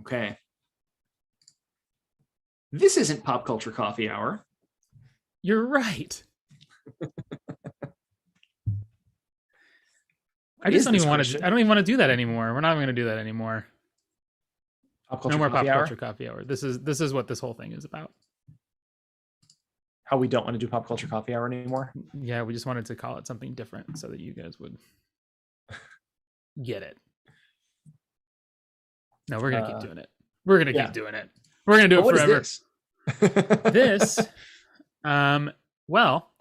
Okay. This isn't Pop Culture Coffee Hour. You're right. I just don't even want to. I don't even want to do that anymore. We're not even going to do that anymore. Pop Culture No more Coffee Pop Hour? Culture Coffee Hour. This is what this whole thing is about. How we don't want to do Pop Culture Coffee Hour anymore? Yeah, we just wanted to call it something different so that you guys would get it. No, we're gonna keep doing it. We're gonna keep doing it. We're gonna do it forever. This, well,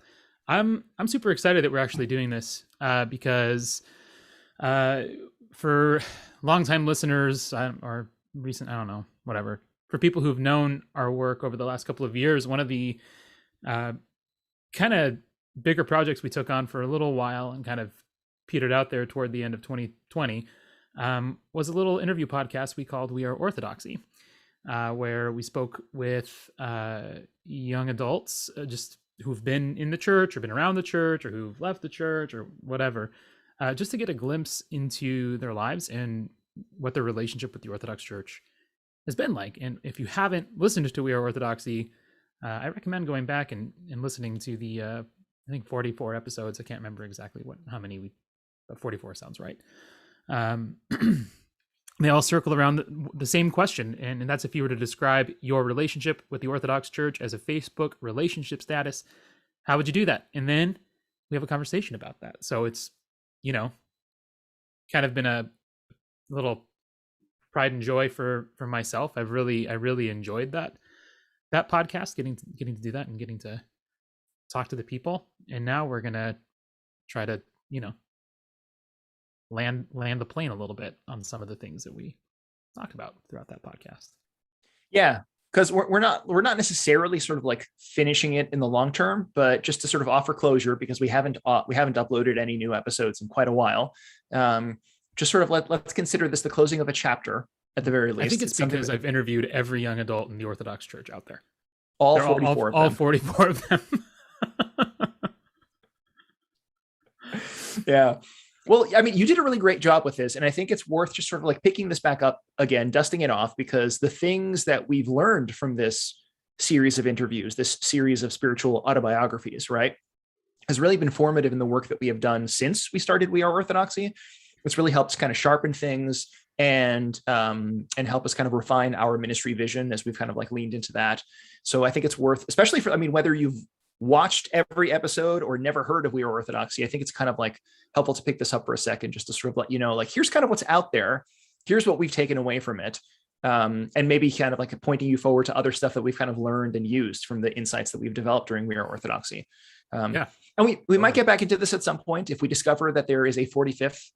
I'm super excited that we're actually doing this because for longtime listeners or recent, I don't know, whatever, for people who've known our work over the last couple of years, one of the kind of bigger projects we took on for a little while and kind of petered out there toward the end of 2020 was a little interview podcast we called We Are Orthodoxy, where we spoke with young adults just who've been in the church or been around the church or who've left the church or whatever, just to get a glimpse into their lives and what their relationship with the Orthodox Church has been like. And if you haven't listened to We Are Orthodoxy, I recommend going back and listening to the, I think 44 episodes. I can't remember exactly how many but 44 sounds right. They all circle around the same question. And that's if you were to describe your relationship with the Orthodox Church as a Facebook relationship status, how would you do that? And then we have a conversation about that. So it's, kind of been a little pride and joy for myself. I really enjoyed that podcast, getting to do that and getting to talk to the people. And now we're gonna try to land the plane a little bit on some of the things that we talk about throughout that podcast. Yeah, because we're not necessarily sort of like finishing it in the long term, but just to sort of offer closure, because we haven't uploaded any new episodes in quite a while. Just sort of let's consider this the closing of a chapter at the very least. I think it's because I've interviewed every young adult in the Orthodox Church out there. All 44 of them. All 44 of them. Yeah. Well, I mean, you did a really great job with this, and I think it's worth just sort of like picking this back up again, dusting it off, because the things that we've learned from this series of interviews, this series of spiritual autobiographies, right, has really been formative in the work that we have done since we started We Are Orthodoxy. It's really helped kind of sharpen things and help us kind of refine our ministry vision as we've kind of like leaned into that. So I think it's worth, especially for, whether you've watched every episode or never heard of We Are Orthodoxy, I think it's kind of like helpful to pick this up for a second, just to sort of let you know, like, here's kind of what's out there. Here's what we've taken away from it. And maybe kind of like pointing you forward to other stuff that we've kind of learned and used from the insights that we've developed during We Are Orthodoxy. And we might get back into this at some point. If we discover that there is a 45th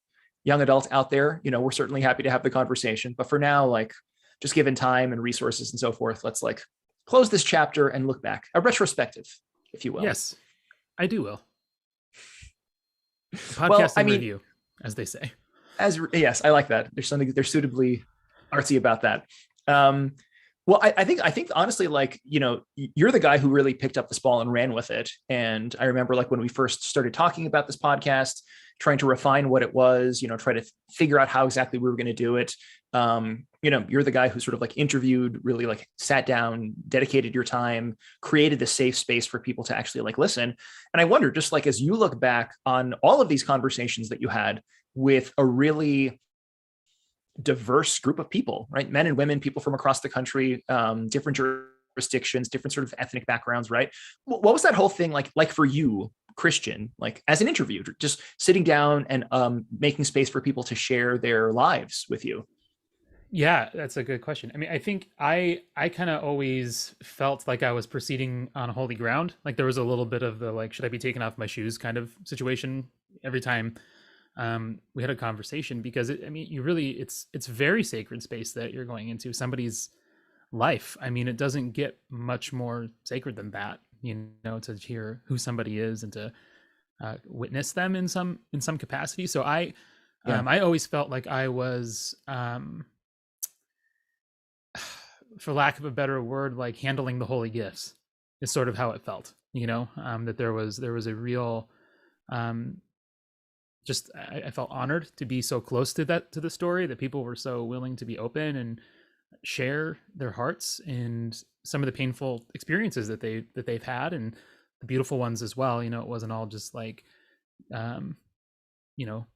young adult out there, we're certainly happy to have the conversation. But for now, like, just given time and resources and so forth, let's like close this chapter and look back, a retrospective, if you will. Yes, I do will. Podcast review, as they say. Yes, I like that. There's suitably artsy about that. Well, I think honestly, like, you're the guy who really picked up this ball and ran with it. And I remember, like, when we first started talking about this podcast, trying to refine what it was, try to figure out how exactly we were going to do it. You're the guy who sort of like interviewed, really like sat down, dedicated your time, created a safe space for people to actually like listen. And I wonder, just like, as you look back on all of these conversations that you had with a really diverse group of people, right? Men and women, people from across the country, different jurisdictions, different sort of ethnic backgrounds, right? What was that whole thing like for you, Christian, like as an interview, just sitting down and making space for people to share their lives with you? Yeah, that's a good question. I think I kind of always felt like I was proceeding on holy ground. Like there was a little bit of the, like, should I be taking off my shoes kind of situation every time we had a conversation, because it's very sacred space that you're going into, somebody's life. It doesn't get much more sacred than that, to hear who somebody is and to witness them in some capacity. So I always felt like I was, for lack of a better word, like handling the holy gifts is sort of how it felt, that there was a real, I felt honored to be so close to the story, that people were so willing to be open and share their hearts and some of the painful experiences that they've had, and the beautiful ones as well. You know, it wasn't all just like um, you know,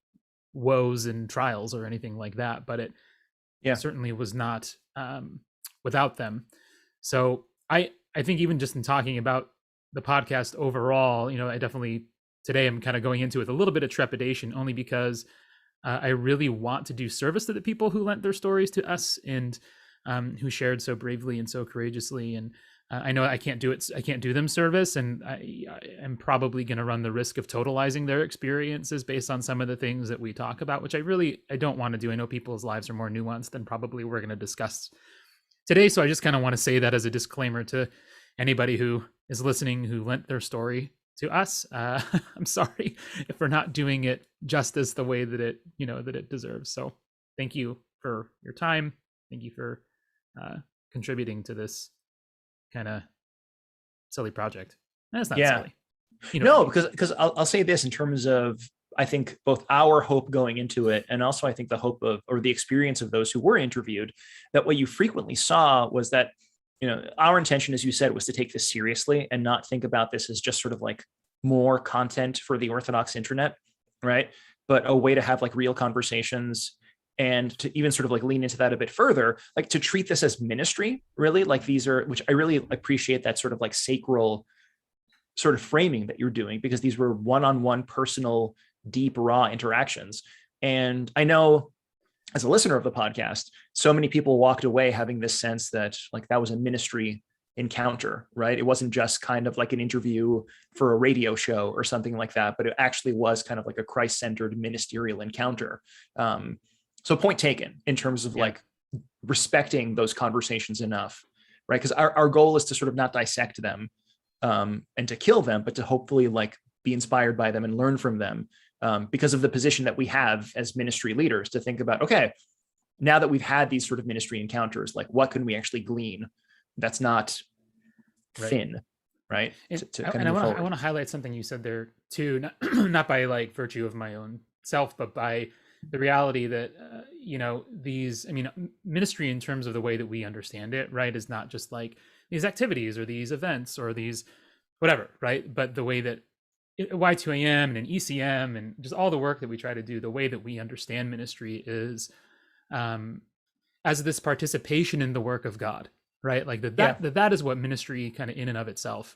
woes and trials or anything like that, but it Yeah. certainly was not without them. So I think even just in talking about the podcast overall, you know, I definitely today I'm kind of going into it with a little bit of trepidation, only because I really want to do service to the people who lent their stories to us, and who shared so bravely and so courageously. And I know I can't do it. I can't do them service, and I am probably going to run the risk of totalizing their experiences based on some of the things that we talk about, which I don't want to do. I know people's lives are more nuanced than probably we're going to discuss today. So I just kind of want to say that as a disclaimer to anybody who is listening who lent their story to us. I'm sorry if we're not doing it justice the way that it deserves. So thank you for your time. Thank you for contributing to this kind of silly project. And it's not Yeah. silly. You know what I No, mean? because I'll say this in terms of, I think both our hope going into it, and also I think the hope of, or the experience of those who were interviewed, that what you frequently saw was that, our intention, as you said, was to take this seriously and not think about this as just sort of like more content for the Orthodox internet, right? But a way to have like real conversations, and to even sort of like lean into that a bit further, like to treat this as ministry, really. Like these are, which I really appreciate, that sort of like sacral sort of framing that you're doing, because these were one-on-one personal, deep, raw interactions. And I know, as a listener of the podcast, so many people walked away having this sense that like that was a ministry encounter, right? It wasn't just kind of like an interview for a radio show or something like that, but it actually was kind of like a Christ-centered ministerial encounter. So point taken in terms of like respecting those conversations enough, right? Because our goal is to sort of not dissect them, and to kill them, but to hopefully like be inspired by them and learn from them, because of the position that we have as ministry leaders, to think about, okay, now that we've had these sort of ministry encounters, like what can we actually glean that's not Right. thin, right? And, To kind of and move I forward. want to highlight something you said there too, not, not by like virtue of my own self, but by the reality that these, I mean, ministry in terms of the way that we understand it, right, is not just like these activities or these events or these whatever, right? But the way that Y2AM and an ECM and just all the work that we try to do, the way that we understand ministry is um, as this participation in the work of God, right? Like Yeah. that is what ministry kind of in and of itself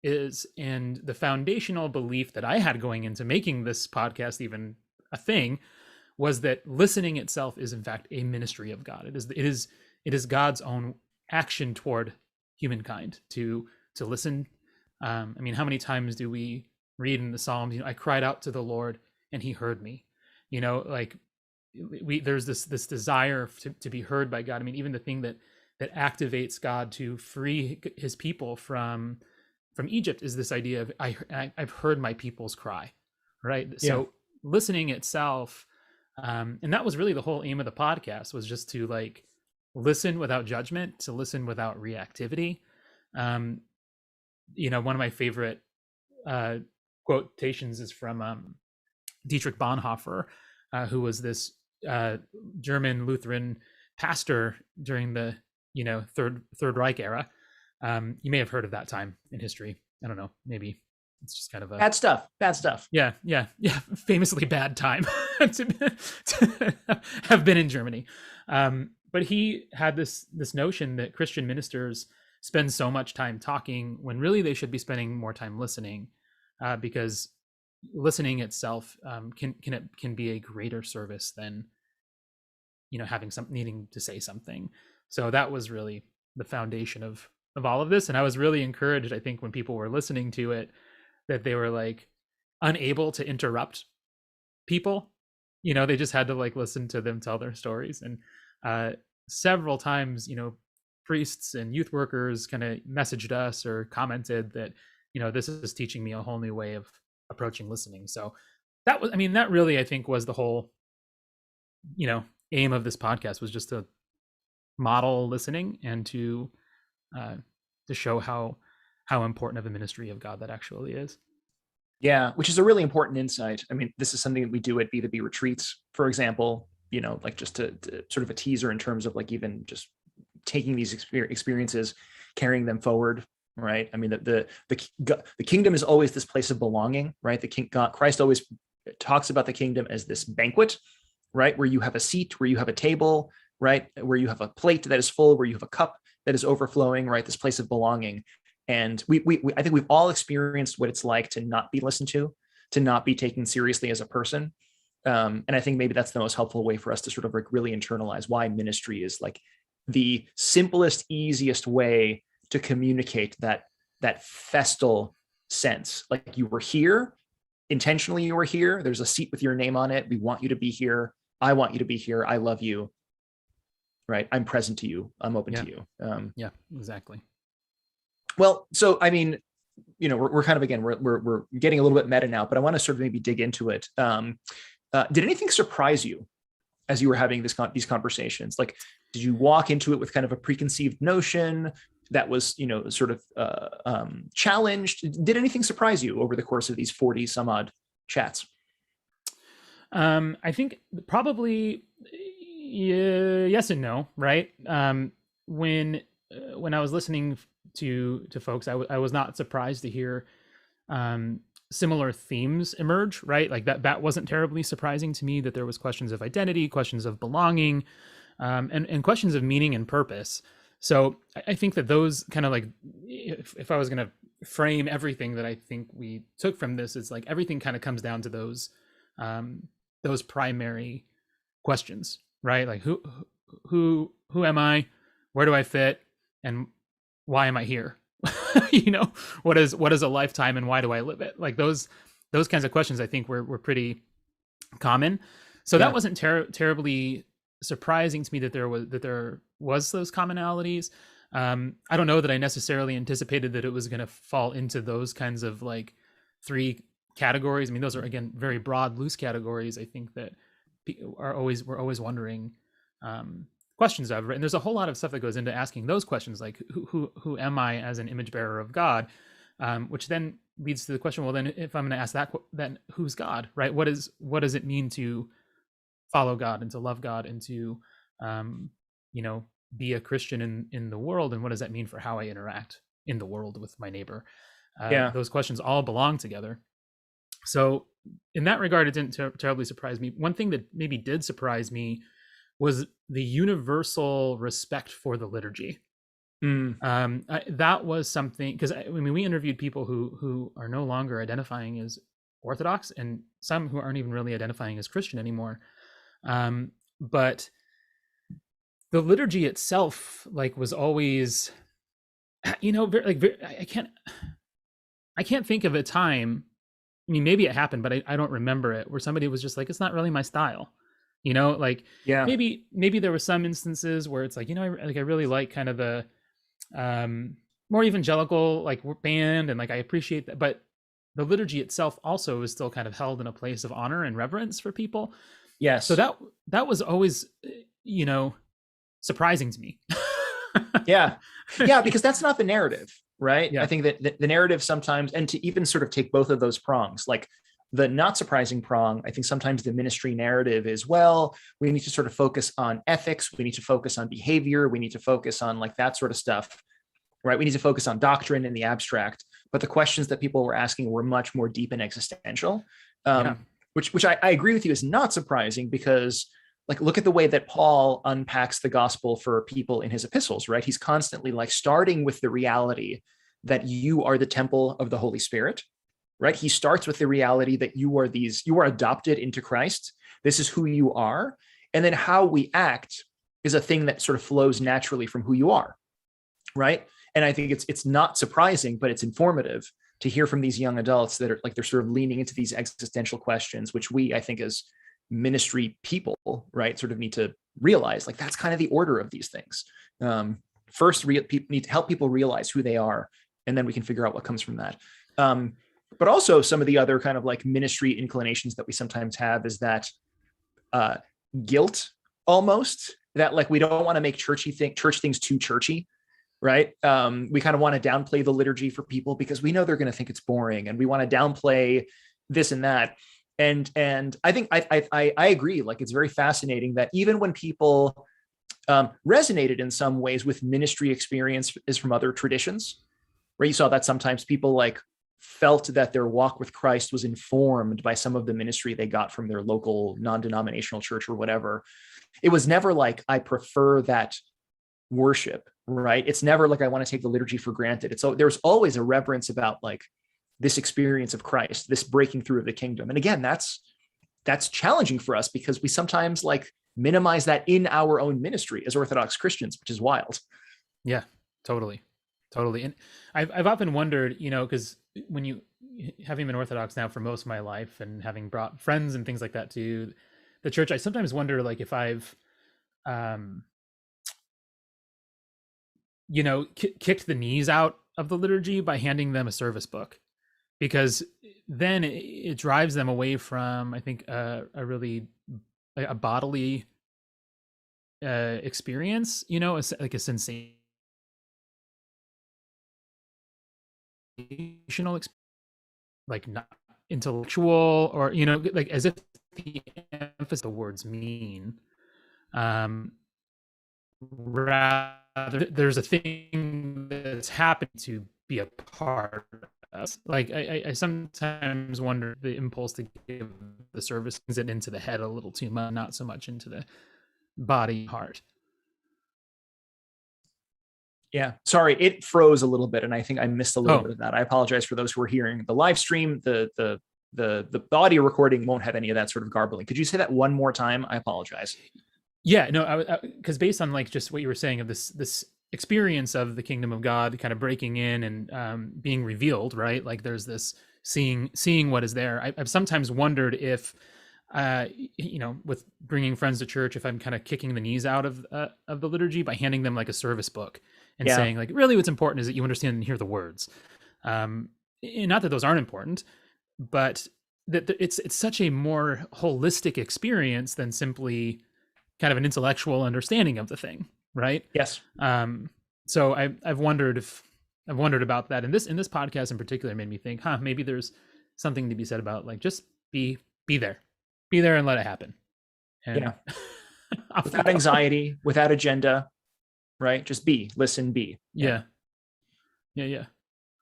is. And the foundational belief that I had going into making this podcast even a thing was that listening itself is in fact a ministry of God. It is God's own action toward humankind to listen. I mean, how many times do we read in the Psalms, I cried out to the Lord and he heard me. Like there's this desire to be heard by God. I mean, even the thing that activates God to free his people from Egypt is this idea of I've heard my people's cry, right? Yeah. So listening itself, and that was really the whole aim of the podcast, was just to like listen without judgment, to listen without reactivity. Um, one of my favorite quotations is from Dietrich Bonhoeffer, who was this German Lutheran pastor during the Third Reich era. You may have heard of that time in history. I don't know. Maybe it's just kind of a Bad stuff. Bad stuff. yeah. Famously bad time to have been in Germany. But he had this notion that Christian ministers spend so much time talking when really they should be spending more time listening, because listening itself can be a greater service than having some needing to say something. So that was really the foundation of all of this, and I was really encouraged, I think, when people were listening to it, that they were like unable to interrupt people. They just had to like listen to them tell their stories. And several times, priests and youth workers kind of messaged us or commented that this is teaching me a whole new way of approaching listening. So that really, I think, was the whole aim of this podcast, was just to model listening and to show how important of a ministry of God that actually is. Yeah, which is a really important insight. I mean, this is something that we do at B2B retreats, for example, like just to sort of a teaser in terms of like even just taking these experiences, carrying them forward, right? I mean, the kingdom is always this place of belonging, right? Christ always talks about the kingdom as this banquet, right? Where you have a seat, where you have a table, right? Where you have a plate that is full, where you have a cup that is overflowing, right? This place of belonging. And I think we've all experienced what it's like to not be listened to not be taken seriously as a person. And I think maybe that's the most helpful way for us to sort of like really internalize why ministry is like the simplest, easiest way to communicate that festal sense. Like you were here, intentionally you were here. There's a seat with your name on it. We want you to be here. I want you to be here. I love you. Right. I'm present to you. I'm open to you. Yeah, exactly. Well, so, I mean, you know, we're kind of, again, we're getting a little bit meta now, but I want to sort of maybe dig into it. Did anything surprise you as you were having these conversations? Like, did you walk into it with kind of a preconceived notion that was, you know, sort of challenged? Did anything surprise you over the course of these 40 some odd chats? I think probably yes and no, right? When I was listening to folks, I was not surprised to hear similar themes emerge, right? Like that wasn't terribly surprising to me, that there was questions of identity, questions of belonging, and questions of meaning and purpose. So I think that those kind of like, if I was going to frame everything that I think we took from this, it's like everything kind of comes down to those primary questions, right? Like who am I? Where do I fit? And why am I here? You know, what is a lifetime and why do I live it? Like those kinds of questions I think were pretty common. So that wasn't terribly surprising to me that there was those commonalities. I don't know that I necessarily anticipated that it was going to fall into those kinds of like three categories. I mean, those are, again, very broad, loose categories. I think that we're always wondering questions of, and there's a whole lot of stuff that goes into asking those questions, like who am I as an image bearer of God, which then leads to the question, well, then if I'm going to ask that, then who's God, right? What does it mean to follow God and to love God and to you know, be a Christian in the world, and what does that mean for how I interact in the world with my neighbor? Those questions all belong together. So in that regard, it didn't terribly surprise me. One thing that maybe did surprise me was the universal respect for the liturgy. That was something, because I mean, we interviewed people who are no longer identifying as Orthodox, and some who aren't even really identifying as Christian anymore. But the liturgy itself, like, was always, you know, I can't think of a time. I mean, maybe it happened, but I don't remember it, where somebody was just like, it's not really my style. You know, like, maybe there were some instances where it's like, you know, I really like kind of the more evangelical like band, and like I appreciate that, but the liturgy itself also is still kind of held in a place of honor and reverence for people. Yes. So that was always, you know, surprising to me. Yeah, because that's not the narrative, right? I think that the narrative sometimes, and to even sort of take both of those prongs, like the not surprising prong, I think sometimes the ministry narrative is, well, we need to sort of focus on ethics. We need to focus on behavior. We need to focus on like that sort of stuff, right? We need to focus on doctrine in the abstract. But the questions that people were asking were much more deep and existential, which I agree with you is not surprising, because like, look at the way that Paul unpacks the gospel for people in his epistles, right? He's constantly like starting with the reality that you are the temple of the Holy Spirit. Right? He starts with the reality that you are adopted into Christ. This is who you are. And then how we act is a thing that sort of flows naturally from who you are. Right. And I think it's not surprising, but it's informative to hear from these young adults that are like, they're sort of leaning into these existential questions, which we, I think, as ministry people, right, sort of need to realize, like, that's kind of the order of these things. First, people need to help people realize who they are, and then we can figure out what comes from that. But also some of the other kind of like ministry inclinations that we sometimes have is that guilt, almost, that like we don't want to make church things too churchy, right? We kind of want to downplay the liturgy for people because we know they're going to think it's boring, and we want to downplay this and that. And I think I agree. Like, it's very fascinating that even when people resonated in some ways with ministry experience is from other traditions, where you saw that sometimes people like felt that their walk with Christ was informed by some of the ministry they got from their local non-denominational church or whatever. It was never like, I prefer that worship, right? It's never like I want to take the liturgy for granted. It's, so there's always a reverence about like this experience of Christ, this breaking through of the kingdom. And again, that's challenging for us because we sometimes like minimize that in our own ministry as Orthodox Christians, which is wild. Yeah, totally. And I've often wondered, because when having been Orthodox now for most of my life and having brought friends and things like that to the church, I sometimes wonder like if I've, kicked the knees out of the liturgy by handing them a service book, because then it drives them away from, I think, a really a bodily experience, like a sensational like not intellectual, or like as if the emphasis the words mean, rather there's a thing that's happened to be a part of us. Like I sometimes wonder the impulse to give the service it into the head a little too much, not so much into the body, heart. Yeah, sorry, it froze a little bit, and I think I missed a little bit of that. I apologize for those who are hearing the live stream. The audio recording won't have any of that sort of garbling. Could you say that one more time? I apologize. Yeah, no, because based on like just what you were saying of this experience of the kingdom of God kind of breaking in and being revealed, right? Like there's this seeing what is there. I've sometimes wondered if, with bringing friends to church, if I'm kind of kicking the knees out of the liturgy by handing them like a service book and saying like, really what's important is that you understand and hear the words. And not that those aren't important, but that it's such a more holistic experience than simply kind of an intellectual understanding of the thing, right? Yes. So I've wondered about that, and this podcast in particular made me think, maybe there's something to be said about like just be there and let it happen. And without anxiety, without agenda, right? Just listen, be. Yeah.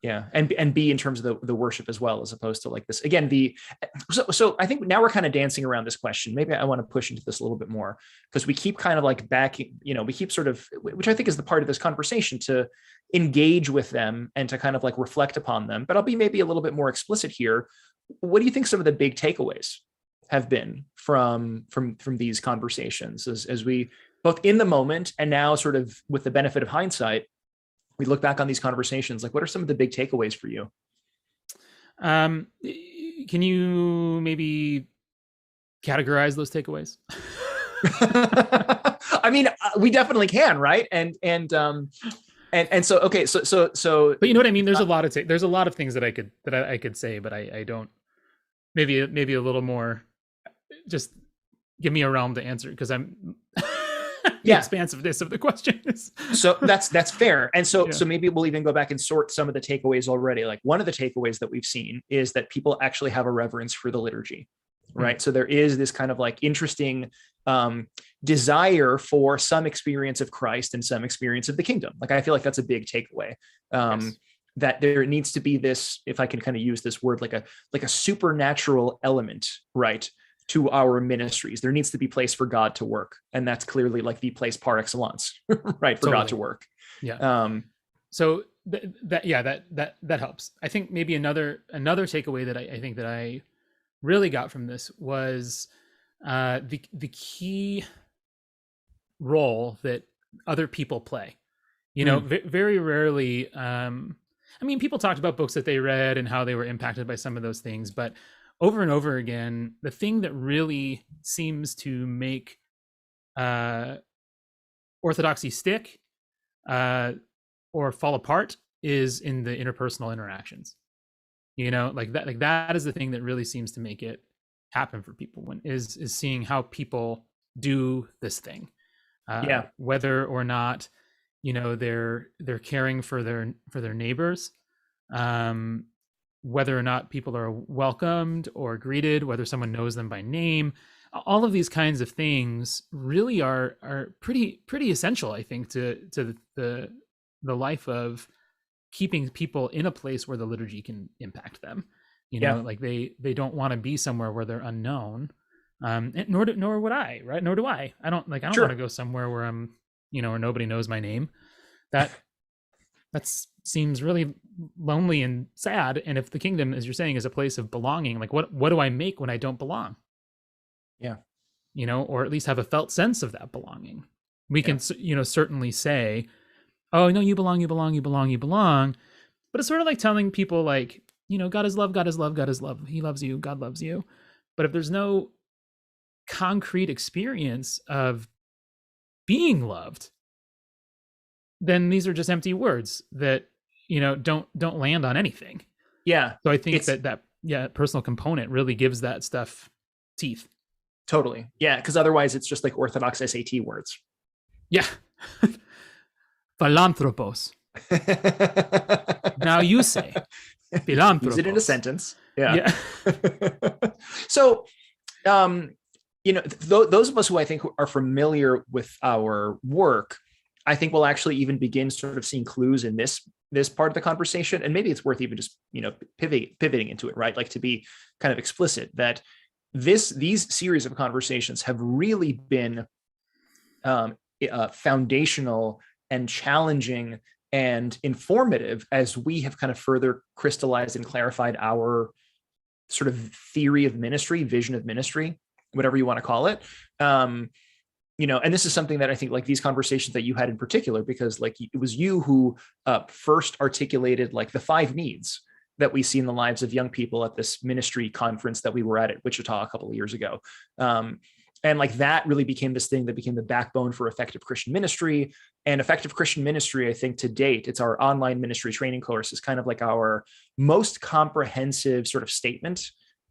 And be in terms of the worship as well, as opposed to like this again. So I think now we're kind of dancing around this question. Maybe I want to push into this a little bit more, because we keep kind of like backing, we keep sort of, which I think is the part of this conversation, to engage with them and to kind of like reflect upon them. But I'll be maybe a little bit more explicit here. What do you think some of the big takeaways have been from these conversations as we both in the moment and now sort of with the benefit of hindsight, we look back on these conversations? Like, what are some of the big takeaways for you? Can you maybe categorize those takeaways? I mean, we definitely can, right? And so okay, so but you know what I mean? There's a lot of things that I could say, but I don't. Maybe a little more. Just give me a realm to answer, because I'm the expansiveness of the question is. So that's fair. And so maybe we'll even go back and sort some of the takeaways already. Like one of the takeaways that we've seen is that people actually have a reverence for the liturgy, right? Mm-hmm. So there is this kind of like interesting desire for some experience of Christ and some experience of the kingdom. Like I feel like that's a big takeaway. Yes. That there needs to be this, if I can kind of use this word, like a supernatural element, right, to our ministries. There needs to be place for God to work, and that's clearly like the place par excellence, right, for God to work. Yeah. So that helps. I think maybe another takeaway that I think that I really got from this was the key role that other people play. Very rarely. I mean, people talked about books that they read and how they were impacted by some of those things, but over and over again, the thing that really seems to make orthodoxy stick or fall apart is in the interpersonal interactions. Like that is the thing that really seems to make it happen for people, when is seeing how people do this thing. Whether or not they're caring for their neighbors, whether or not people are welcomed or greeted, whether someone knows them by name, all of these kinds of things really are pretty essential, I think, to the life of keeping people in a place where the liturgy can impact them. Yeah, Like they don't want to be somewhere where they're unknown. And nor would I, right? Nor do I. I don't want to sure. go somewhere where I'm, where nobody knows my name. That seems really lonely and sad. And if the kingdom, as you're saying, is a place of belonging, like what do I make when I don't belong? Yeah, Or at least have a felt sense of that belonging. We yeah, can, certainly say, oh no, you belong, you belong, you belong, you belong. But it's sort of like telling people, like, God is love, God is love, God is love. He loves you, God loves you. But if there's no concrete experience of being loved, then these are just empty words that don't land on anything. yeah. So I think It's that personal component really gives that stuff teeth. totally, yeah, because otherwise it's just like Orthodox SAT words. Yeah. Philanthropos. Now you say Use it in a philanthropos. sentence. Yeah. Yeah. So, those of us who I think are familiar with our work, I think we'll actually even begin sort of seeing clues in this part of the conversation, and maybe it's worth even just pivoting into it, right? Like, to be kind of explicit that these series of conversations have really been foundational and challenging and informative as we have kind of further crystallized and clarified our sort of theory of ministry, vision of ministry, whatever you want to call it. And this is something that I think, like, these conversations that you had in particular, because like it was you who first articulated like the 5 needs that we see in the lives of young people at this ministry conference that we were at Wichita a couple of years ago. And like that really became this thing that became the backbone for effective Christian ministry. And effective Christian ministry, I think to date, it's our online ministry training course, is kind of like our most comprehensive sort of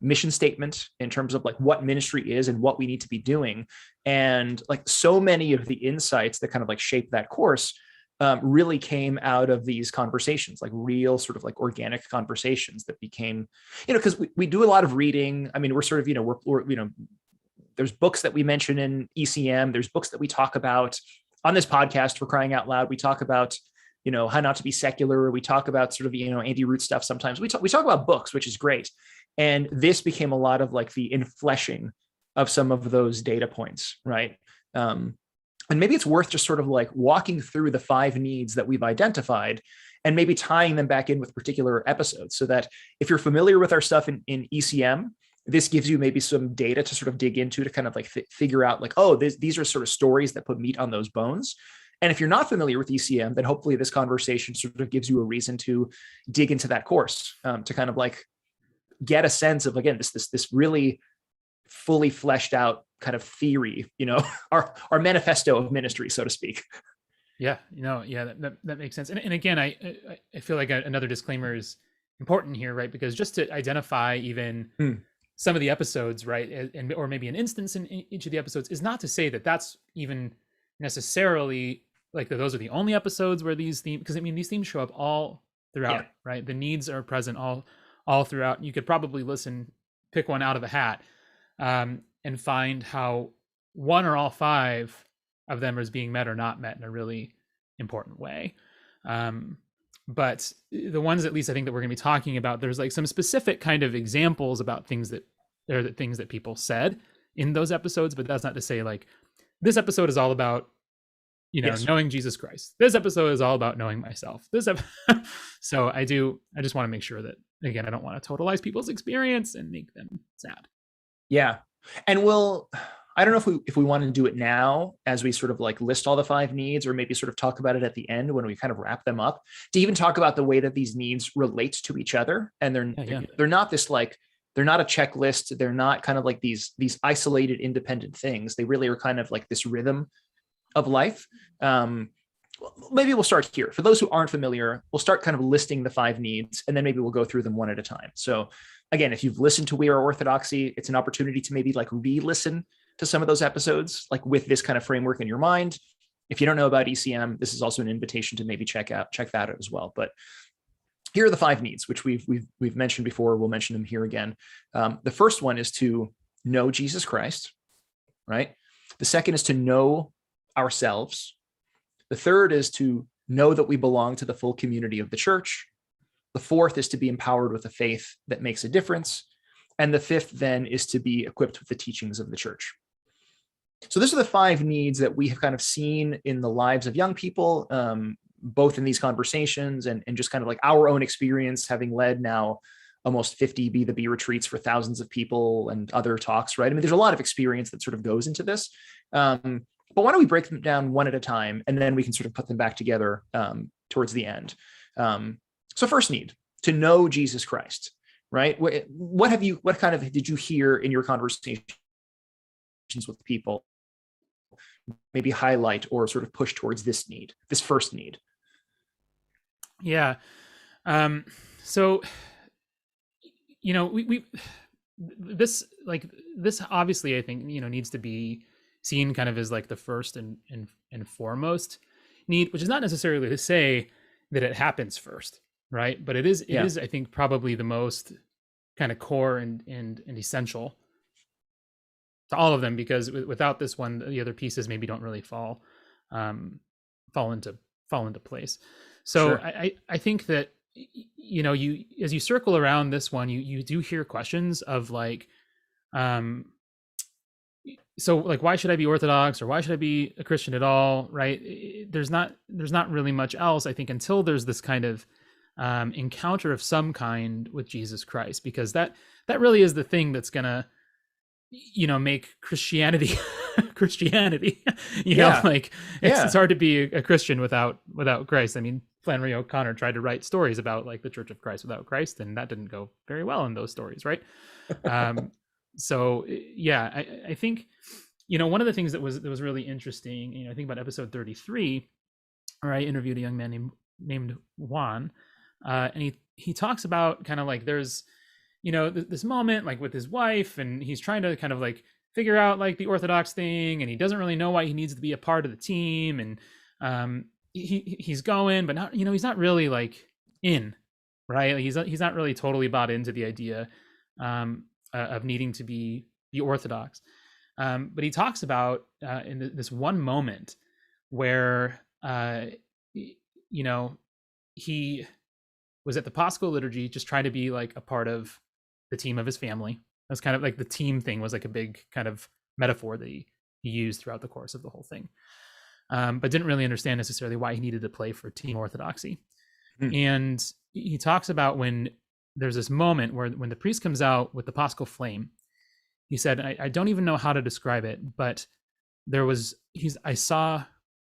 mission statement in terms of like what ministry is and what we need to be doing. And like so many of the insights that kind of like shape that course really came out of these conversations, like real sort of like organic conversations that became, because we do a lot of reading. I mean, we're sort of, we're there's books that we mention in ECM. There's books that we talk about on this podcast, for crying out loud. We talk about, how not to be secular. We talk about sort of, anti-root stuff. Sometimes we talk about books, which is great. And this became a lot of like the infleshing of some of those data points, right? And maybe it's worth just sort of like walking through the 5 needs that we've identified and maybe tying them back in with particular episodes, so that if you're familiar with our stuff in ECM, this gives you maybe some data to sort of dig into to kind of like figure out like, oh, these are sort of stories that put meat on those bones. And if you're not familiar with ECM, then hopefully this conversation sort of gives you a reason to dig into that course, to kind of like get a sense of, again, this really fully fleshed out kind of theory, our manifesto of ministry, so to speak. Yeah, that makes sense. And again, I feel like another disclaimer is important here, right? Because just to identify even some of the episodes, right, and or maybe an instance in each of the episodes, is not to say that that's even necessarily like that those are the only episodes where these themes, because I mean these themes show up all throughout, right? The needs are present all throughout. You could probably pick one out of the hat, and find how one or all 5 of them is being met or not met in a really important way. But the ones, at least I think, that we're going to be talking about, there's like some specific kind of examples about things that people said in those episodes. But that's not to say like this episode is all about knowing Jesus Christ. This episode is all about knowing myself. So I just want to make sure that, again, I don't want to totalize people's experience and make them sad. Yeah. And I don't know if we want to do it now as we sort of like list all the 5 needs, or maybe sort of talk about it at the end when we kind of wrap them up, to even talk about the way that these needs relate to each other. And they're not this like, they're not a checklist. They're not kind of like these isolated independent things. They really are kind of like this rhythm of life. Maybe we'll start here. For those who aren't familiar, we'll start kind of listing the 5 needs, and then maybe we'll go through them one at a time. So again, if you've listened to We Are Orthodoxy, it's an opportunity to maybe like re-listen to some of those episodes, like with this kind of framework in your mind. If you don't know about ECM, this is also an invitation to maybe check that out as well. But here are the 5 needs, which we've mentioned before. We'll mention them here again. The first one is to know Jesus Christ. right? The second is to know ourselves. The third is to know that we belong to the full community of the church. The fourth is to be empowered with a faith that makes a difference. And the fifth then is to be equipped with the teachings of the church. So those are the 5 needs that we have kind of seen in the lives of young people, both in these conversations and just kind of like our own experience, having led now almost 50 Be the Bee retreats for thousands of people and other talks, right? I mean, there's a lot of experience that sort of goes into this. But why don't we break them down one at a time, and then we can sort of put them back together towards the end. So first need, to know Jesus Christ, right? What kind of did you hear in your conversations with people maybe highlight or sort of push towards this need, this first need? Yeah. So, we this obviously, I think, needs to be seen kind of as like the first and foremost need, which is not necessarily to say that it happens first, right? But it is, I think, probably the most kind of core and essential to all of them, because without this one, the other pieces maybe don't really fall into place. So sure. I think that, you as you circle around this one, you do hear questions of like, so like, why should I be Orthodox, or why should I be a Christian at all? Right? There's not really much else, I think, until there's this kind of encounter of some kind with Jesus Christ, because that really is the thing that's gonna, make Christianity Christianity. It's hard to be a Christian without Christ. I mean, Flannery O'Connor tried to write stories about like the Church of Christ without Christ, and that didn't go very well in those stories, right? So yeah, I think, one of the things that was really interesting, I think about episode 33, where I interviewed a young man named Juan, and he talks about kind of like there's, this moment like with his wife, and he's trying to kind of like figure out like the Orthodox thing, and he doesn't really know why he needs to be a part of the team, and he's going, but not, he's not really like in, right? Like he's not really totally bought into the idea of needing to be Orthodox. But he talks about in this one moment where he was at the Paschal liturgy, just trying to be like a part of the team of his family. It was kind of like the team thing was like a big kind of metaphor that he used throughout the course of the whole thing, but didn't really understand necessarily why he needed to play for Team Orthodoxy. And he talks about when there's this moment where when the priest comes out with the Paschal flame, he said, I don't even know how to describe it, but I saw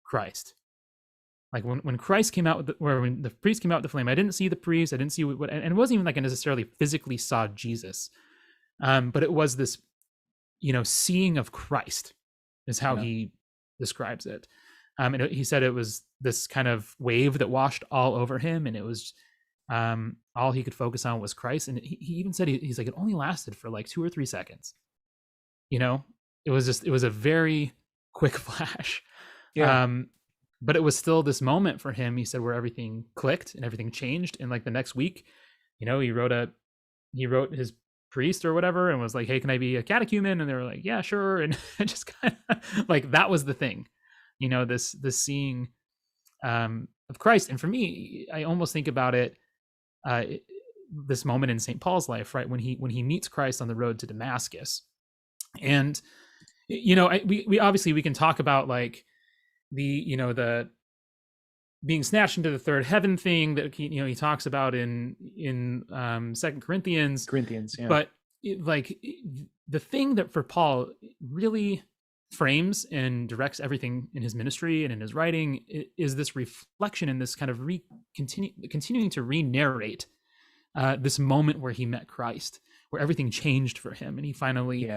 Christ. Like when Christ came out when the priest came out with the flame, I didn't see the priest, I didn't see what, and it wasn't even like I necessarily physically saw Jesus, but it was this, seeing of Christ is how he describes it. And he said it was this kind of wave that washed all over him, and it was all he could focus on was Christ. And he even said he's like, it only lasted for like 2 or 3 seconds. It was a very quick flash. But it was still this moment for him, he said, where everything clicked and everything changed. And like the next week, he wrote his priest or whatever and was like, hey, can I be a catechumen? And they were like, yeah, sure. And just kind of like, that was the thing, this seeing of Christ. And for me, I almost think about it, this moment in St. Paul's life, right? When he meets Christ on the road to Damascus. And, we obviously, we can talk about like the being snatched into the third heaven thing that he talks about in 2 Corinthians. Yeah. But the thing that for Paul really frames and directs everything in his ministry and in his writing is this reflection and this kind of continuing to re-narrate this moment where he met Christ, where everything changed for him, and he finally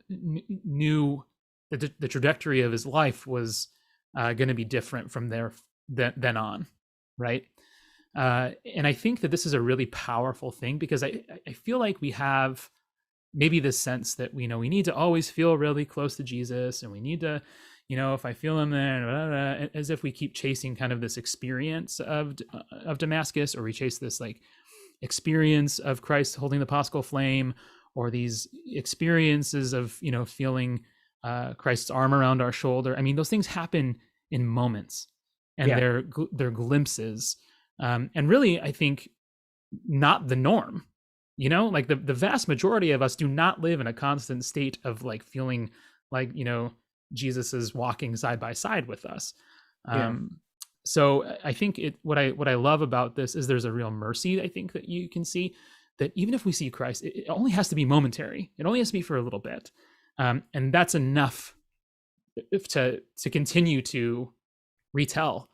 knew that the trajectory of his life was going to be different from then on, right? And I think that this is a really powerful thing, because I feel like we have maybe this sense that we need to always feel really close to Jesus, and we need to, if I feel him there, blah, blah, blah, as if we keep chasing kind of this experience of Damascus, or we chase this like experience of Christ holding the Paschal flame, or these experiences of, you know, feeling Christ's arm around our shoulder. I mean, those things happen in moments, and Yeah. they're glimpses, and really, I think, not the norm. You know, like the vast majority of us do not live in a constant state of like feeling like, you know, Jesus is walking side by side with us. Yeah. So I think what I love about this is there's a real mercy, I think, that you can see, that even if we see Christ, it only has to be momentary. It only has to be for a little bit, and that's enough to continue to retell.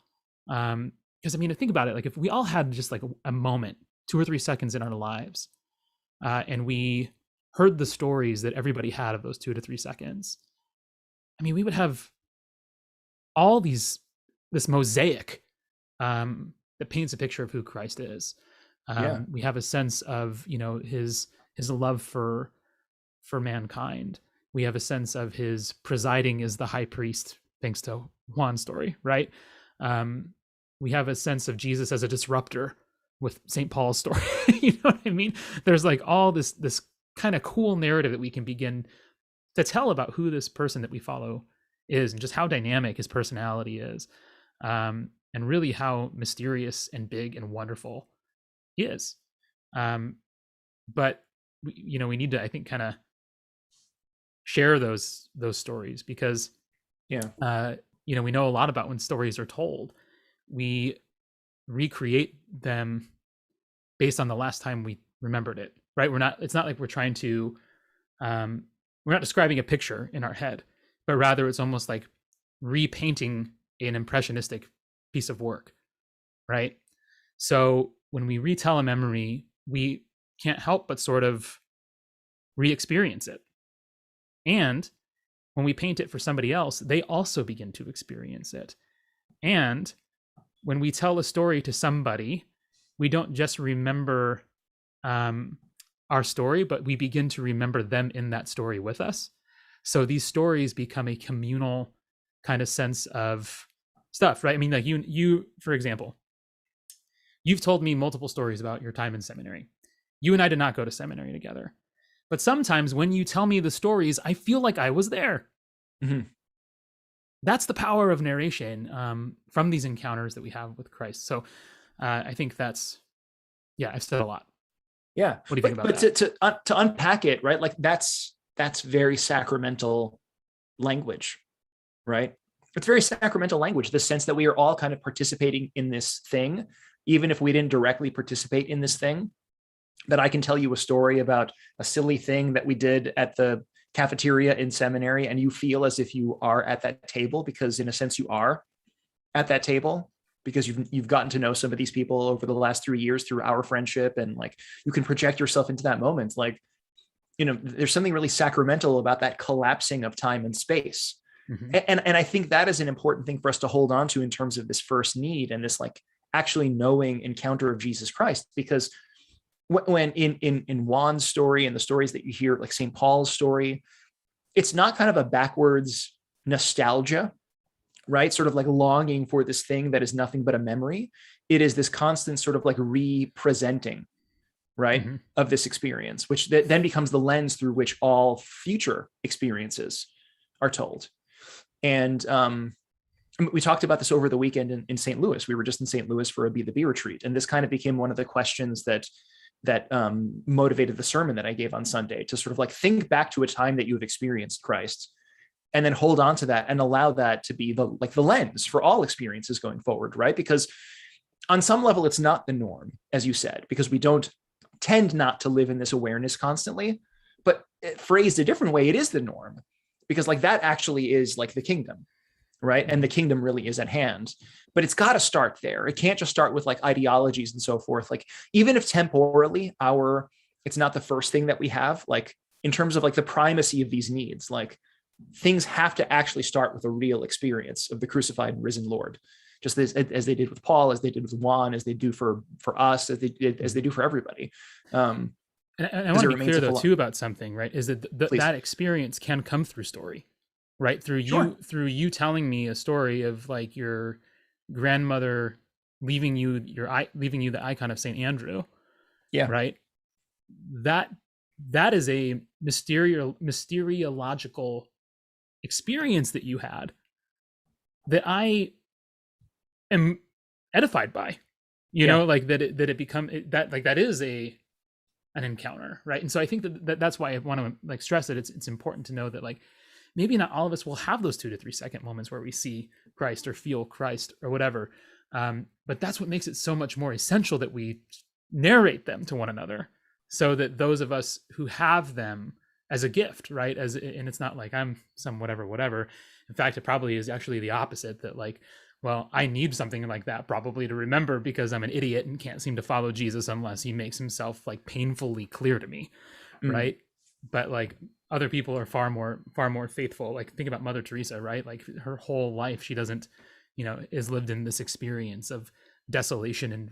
Because I mean, think about it. Like if we all had just like a moment, 2 or 3 seconds in our lives, and we heard the stories that everybody had of those 2 to 3 seconds, I mean, we would have all this mosaic that paints a picture of who Christ is. Yeah. We have a sense of, you know, his love for mankind. We have a sense of his presiding as the high priest, thanks to Juan's story, right? We have a sense of Jesus as a disruptor with St. Paul's story. You know what I mean? There's like all this kind of cool narrative that we can begin to tell about who this person that we follow is, and just how dynamic his personality is, and really how mysterious and big and wonderful he is. But we need to, I think, kind of share those stories, because Yeah. we know a lot about when stories are told. We recreate them based on the last time we remembered it, right? It's not like we're trying to, we're not describing a picture in our head, but rather it's almost like repainting an impressionistic piece of work, right? So when we retell a memory, we can't help but sort of re-experience it. And when we paint it for somebody else, they also begin to experience it. And when we tell a story to somebody, we don't just remember our story, but we begin to remember them in that story with us. So these stories become a communal kind of sense of stuff, right? I mean, like you, for example, you've told me multiple stories about your time in seminary. You and I did not go to seminary together. But sometimes when you tell me the stories, I feel like I was there. Mm-hmm. That's the power of narration from these encounters that we have with Christ. So I think I've said a lot. Yeah. What do you think about that? But to unpack it, right? Like that's very sacramental language, right? It's very sacramental language, the sense that we are all kind of participating in this thing, even if we didn't directly participate in this thing. That I can tell you a story about a silly thing that we did at the cafeteria in seminary, and you feel as if you are at that table, because in a sense you are at that table, because you've gotten to know some of these people over the last 3 years through our friendship, and like you can project yourself into that moment. Like, there's something really sacramental about that collapsing of time and space. Mm-hmm. And I think that is an important thing for us to hold on to in terms of this first need and this like actually knowing encounter of Jesus Christ, because when in Juan's story and the stories that you hear, like St. Paul's story, it's not kind of a backwards nostalgia, right? Sort of like longing for this thing that is nothing but a memory. It is this constant sort of like re-presenting, right, mm-hmm. of this experience, which then becomes the lens through which all future experiences are told. And we talked about this over the weekend in St. Louis. We were just in St. Louis for a Be the Bee retreat. And this kind of became one of the questions that motivated the sermon that I gave on Sunday, to sort of like think back to a time that you have experienced Christ, and then hold on to that and allow that to be the lens for all experiences going forward, right? Because on some level, it's not the norm, as you said, because we don't tend not to live in this awareness constantly, but phrased a different way, it is the norm, because like that actually is like the kingdom, right? And the kingdom really is at hand, but it's got to start there. It can't just start with like ideologies and so forth. Like, even if temporally it's not the first thing that we have, like in terms of like the primacy of these needs, like things have to actually start with a real experience of the crucified and risen Lord, just as they did with Paul, as they did with Juan, as they do for us, as they do for everybody. And I want to be clear though too about something, right? Is that that experience can come through story, right? Through you telling me a story of like your grandmother leaving you the icon of St. Andrew. Yeah. Right. That that is a mysteriological experience that you had that I am edified by, you Yeah. know, like that it become that like that is an encounter, right? And so I think that's why I want to like stress that it's important to know that like maybe not all of us will have those 2 to 3 second moments where we see Christ or feel Christ or whatever, but that's what makes it so much more essential that we narrate them to one another, so that those of us who have them as a gift, right, as and it's not like I'm some whatever. In fact, it probably is actually the opposite, that like, well, I need something like that probably to remember because I'm an idiot and can't seem to follow Jesus unless he makes himself like painfully clear to me, Mm. right? But like other people are far more faithful. Like think about Mother Teresa, right? Like her whole life she doesn't, you know, is lived in this experience of desolation and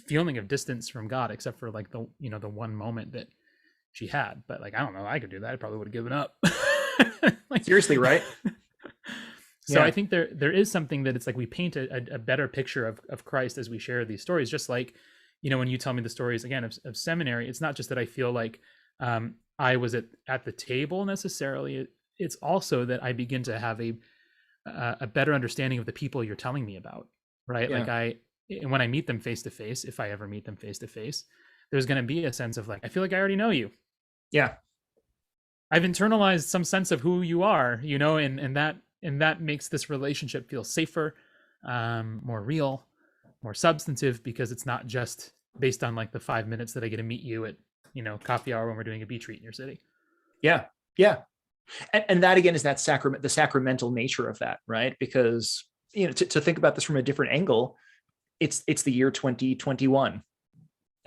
feeling of distance from God, except for like the, you know, the one moment that she had. But like I don't know, I could do that. I probably would have given up. Like, Seriously, right? so I Yeah. think there is something that it's like we paint a better picture of Christ as we share these stories. Just like, you know, when you tell me the stories again of seminary, it's not just that I feel like I was at the table necessarily. It's also that I begin to have a better understanding of the people you're telling me about, right? Like Yeah. and when I meet them face to face, if I ever meet them face to face, there's going to be a sense of like, I feel like I already know you. Yeah. I've internalized some sense of who you are, you know, and that makes this relationship feel safer, more real, more substantive, because it's not just based on like the 5 minutes that I get to meet you at, you know, coffee hour when we're doing a beach retreat in your city. Yeah. Yeah. And that again is that the sacramental nature of that, right? Because, you know, to think about this from a different angle, it's the year 2021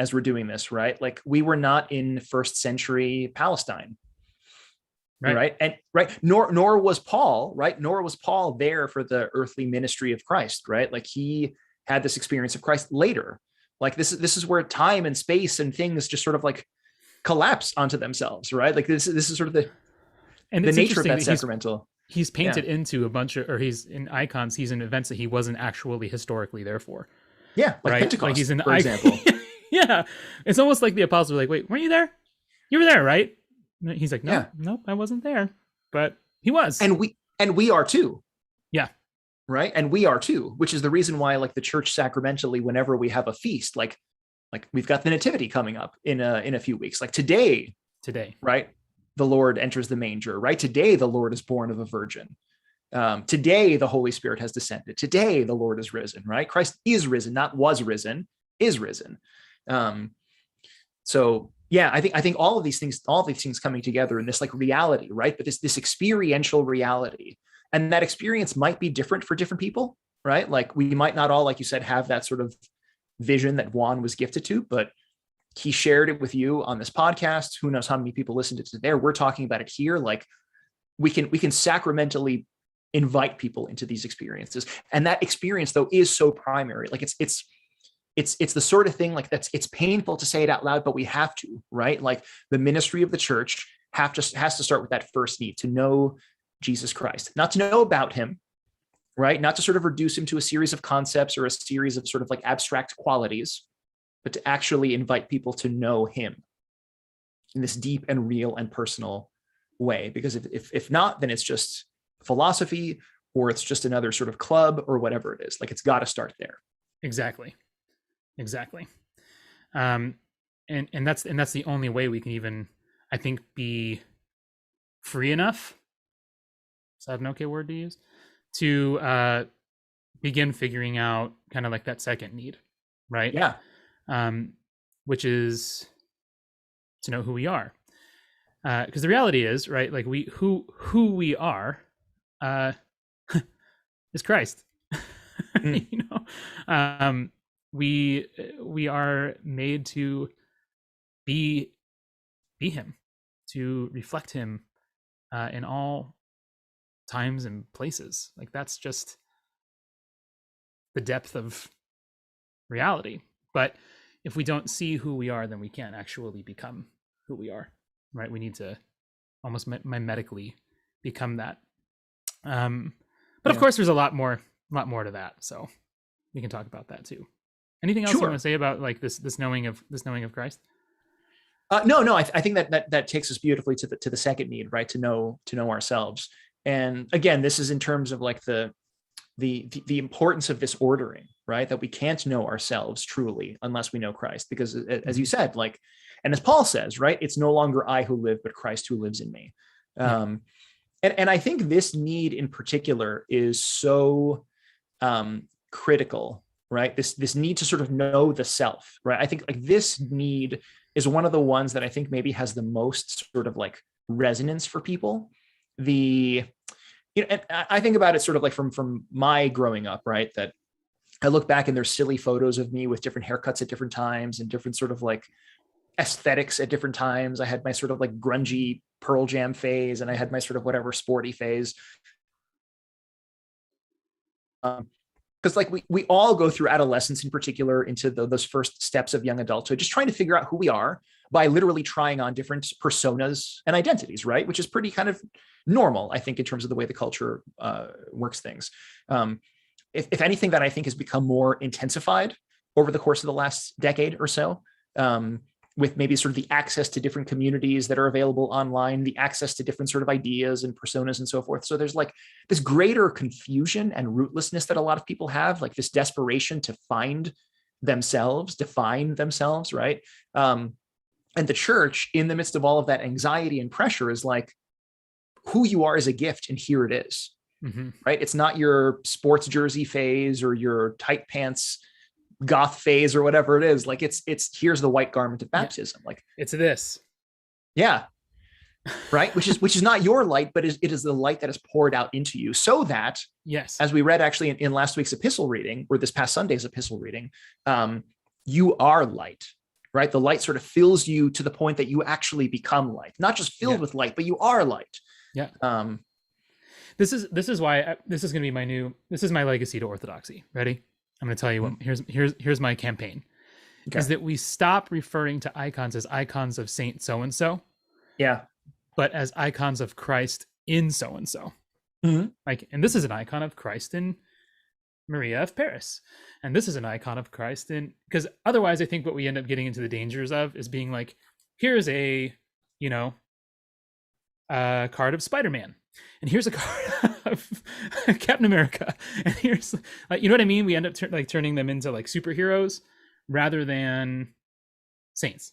as we're doing this, right? Like we were not in first century Palestine, Right. right? And right, nor was Paul, right? Nor was Paul there for the earthly ministry of Christ, right? Like he had this experience of Christ later. Like this is where time and space and things just sort of like collapse onto themselves, right? Like this is sort of And the it's nature of interesting that that sacramental. he's Yeah. painted into a bunch of, or he's in icons, he's in events that he wasn't actually historically there for, Yeah. Like right? Like he's Pentecost, in for example. yeah. It's almost like the apostles were like, wait, weren't you there? You were there, right? And he's like, nope, Yeah. nope, I wasn't there, but he was. And we are too, Yeah. right? And we are too, which is the reason why like the church sacramentally, whenever we have a feast, like we've got the nativity coming up in a few weeks, like today, Today. right? The Lord enters the manger, right? Today, the Lord is born of a virgin. Today, the Holy Spirit has descended. Today, the Lord is risen, right? Christ is risen, not was risen, is risen. Um, so yeah, I think all of these things coming together in this like reality, right? But this experiential reality, and that experience might be different for different people, right? Like we might not all, like you said, have that sort of vision that Juan was gifted to, but he shared it with you on this podcast. Who knows how many people listened to it there? We're talking about it here. Like we can sacramentally invite people into these experiences, and that experience though is so primary. Like it's the sort of thing like it's painful to say it out loud, but we have to, right? Like the ministry of the church has to start with that first need to know Jesus Christ, not to know about him, right? Not to sort of reduce him to a series of concepts or a series of sort of like abstract qualities, but to actually invite people to know him in this deep and real and personal way. Because if not, then it's just philosophy, or it's just another sort of club or whatever it is. Like it's got to start there. Exactly. Um, and that's the only way we can even, I think, be free enough. Is that an okay word to use? To begin figuring out kind of like that second need, right? Yeah. Which is to know who we are. Because the reality is, right, like who we are is Christ. Mm. You know, we are made to be him, to reflect him in all times and places. Like that's just the depth of reality. But if we don't see who we are, then we can't actually become who we are, right? We need to almost mimetically become that. But of course, there's a lot more to that. So we can talk about that too. Anything else you want to say about like this knowing of Christ? No, I think that takes us beautifully to the second need, right? To know ourselves. And again, this is in terms of like the importance of this ordering, right? That we can't know ourselves truly unless we know Christ, because as you said, like, and as Paul says, right, it's no longer I who live, but Christ who lives in me. Yeah. And I think this need in particular is so critical, right? This need to sort of know the self, right? I think like this need is one of the ones that I think maybe has the most sort of like resonance for people. The and I think about it sort of like from my growing up, right? That I look back and there's silly photos of me with different haircuts at different times and different sort of like aesthetics at different times. I had my sort of like grungy Pearl Jam phase, and I had my sort of whatever sporty phase. Because like we all go through adolescence in particular into those first steps of young adulthood, just trying to figure out who we are by literally trying on different personas and identities, right? Which is pretty kind of normal, I think, in terms of the way the culture works things. If anything, that I think has become more intensified over the course of the last decade or so, with maybe sort of the access to different communities that are available online, the access to different sort of ideas and personas and so forth. So there's like this greater confusion and rootlessness that a lot of people have, like this desperation to find themselves, define themselves, right? And the church, in the midst of all of that anxiety and pressure, is like, who you are is a gift, and here it is, right? It's not your sports jersey phase or your tight pants goth phase or whatever it is. Like it's here's the white garment of baptism. Like it's this. Yeah. Right. Which is not your light, but it is the light that is poured out into you, so that, yes, as we read actually in last week's epistle reading, or this past Sunday's epistle reading, you are light, right? The light sort of fills you to the point that you actually become light, not just filled with light, but you are light. Yeah. This is why this is going to be this is my legacy to Orthodoxy. Ready? I'm going to tell you what, here's my campaign. Okay. Is that we stop referring to icons as icons of Saint so-and-so. Yeah. But as icons of Christ in so-and-so. Like, and this is an icon of Christ in Maria of Paris. And this is an icon of Christ in, because otherwise I think what we end up getting into the dangers of is being like, here's a, card of Spider-Man. And here's a card of Captain America. And here's, like, you know what I mean? We end up turning them into like superheroes rather than saints.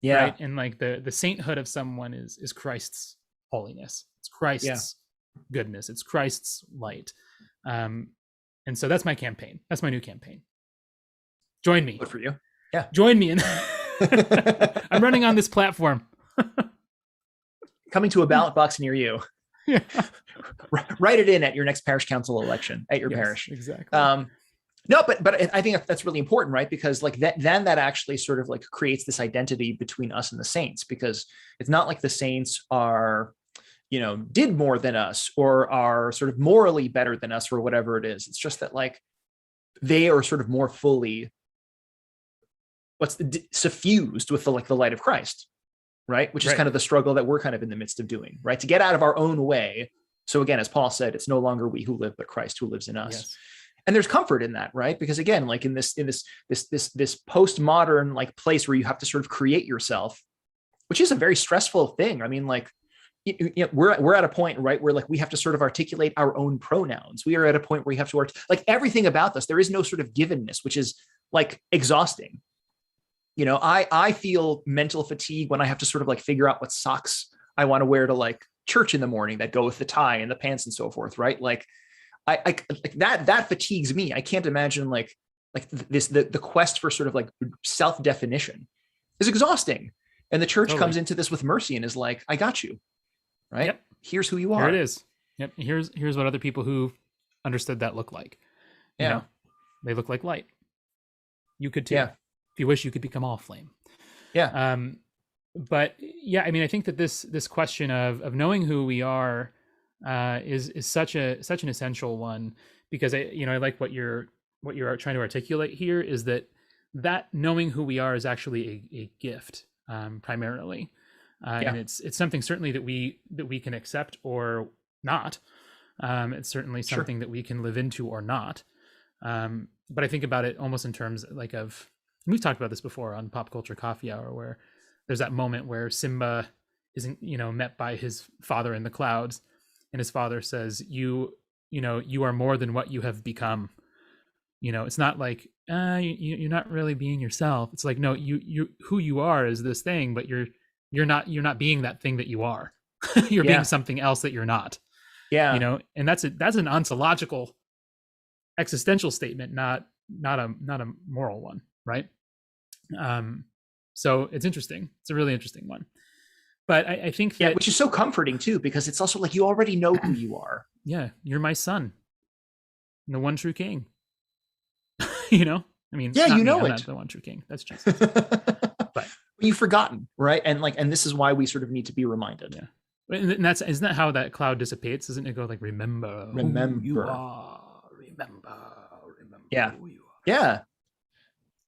Yeah. Right. And like the sainthood of someone is Christ's holiness. It's Christ's goodness. It's Christ's light. And so that's my campaign. That's my new campaign. Join me. Good for you. Yeah. Join me. I'm running on this platform. Coming to a ballot box near you. Yeah. Write it in at your next parish council election at your parish. Exactly. No, but I think that's really important, right? Because like that actually sort of like creates this identity between us and the saints, because it's not like the saints are, did more than us or are sort of morally better than us or whatever it is. It's just that like they are sort of more fully suffused with the light of Christ. Right. Which is kind of the struggle that we're kind of in the midst of doing, right? To get out of our own way. So again, as Paul said, it's no longer we who live, but Christ who lives in us. Yes. And there's comfort in that, right? Because again, like in this postmodern like place where you have to sort of create yourself, which is a very stressful thing. I mean, like, we're at a point, right, where like we have to sort of articulate our own pronouns. We are at a point where we have to like everything about us. There is no sort of givenness, which is like exhausting. I feel mental fatigue when I have to sort of like figure out what socks I want to wear to like church in the morning that go with the tie and the pants and so forth, right? Like I that fatigues me. I can't imagine like the quest for sort of like self-definition is exhausting. And the church comes into this with mercy and is like, I got you, right? Yep. Here's who you are. Here it is. Yep. Here's what other people who understood that look like. They look like light. You could too. Yeah. If you wish, you could become all flame. Yeah. But yeah, I mean, I think that this question of knowing who we are is such an essential one, because I like what you're trying to articulate here is that knowing who we are is actually a gift, primarily, and it's something certainly that we can accept or not. It's certainly something that we can live into or not. But I think about it almost in terms like of, we've talked about this before on Pop Culture Coffee Hour, where there's that moment where Simba isn't, met by his father in the clouds, and his father says, you are more than what you have become. It's not like you're not really being yourself. It's like, no, you who you are is this thing, but you're not being that thing that you are. You're being Yeah. something else that you're not. Yeah. And that's an ontological, existential statement, not a moral one, right? So it's interesting. It's a really interesting one. But I think Yeah. that, Which is so comforting too, because it's also like you already know who you are. yeah, you're my son, the one true king. I mean, Yeah, not you me. know I'm it. not the one true king. That's Jesus. But You've forgotten, right? And this is why we sort of need to be reminded. yeah. And isn't that how that cloud dissipates? Doesn't it go like, remember who you Remember. are, remember Yeah. who you are. Yeah.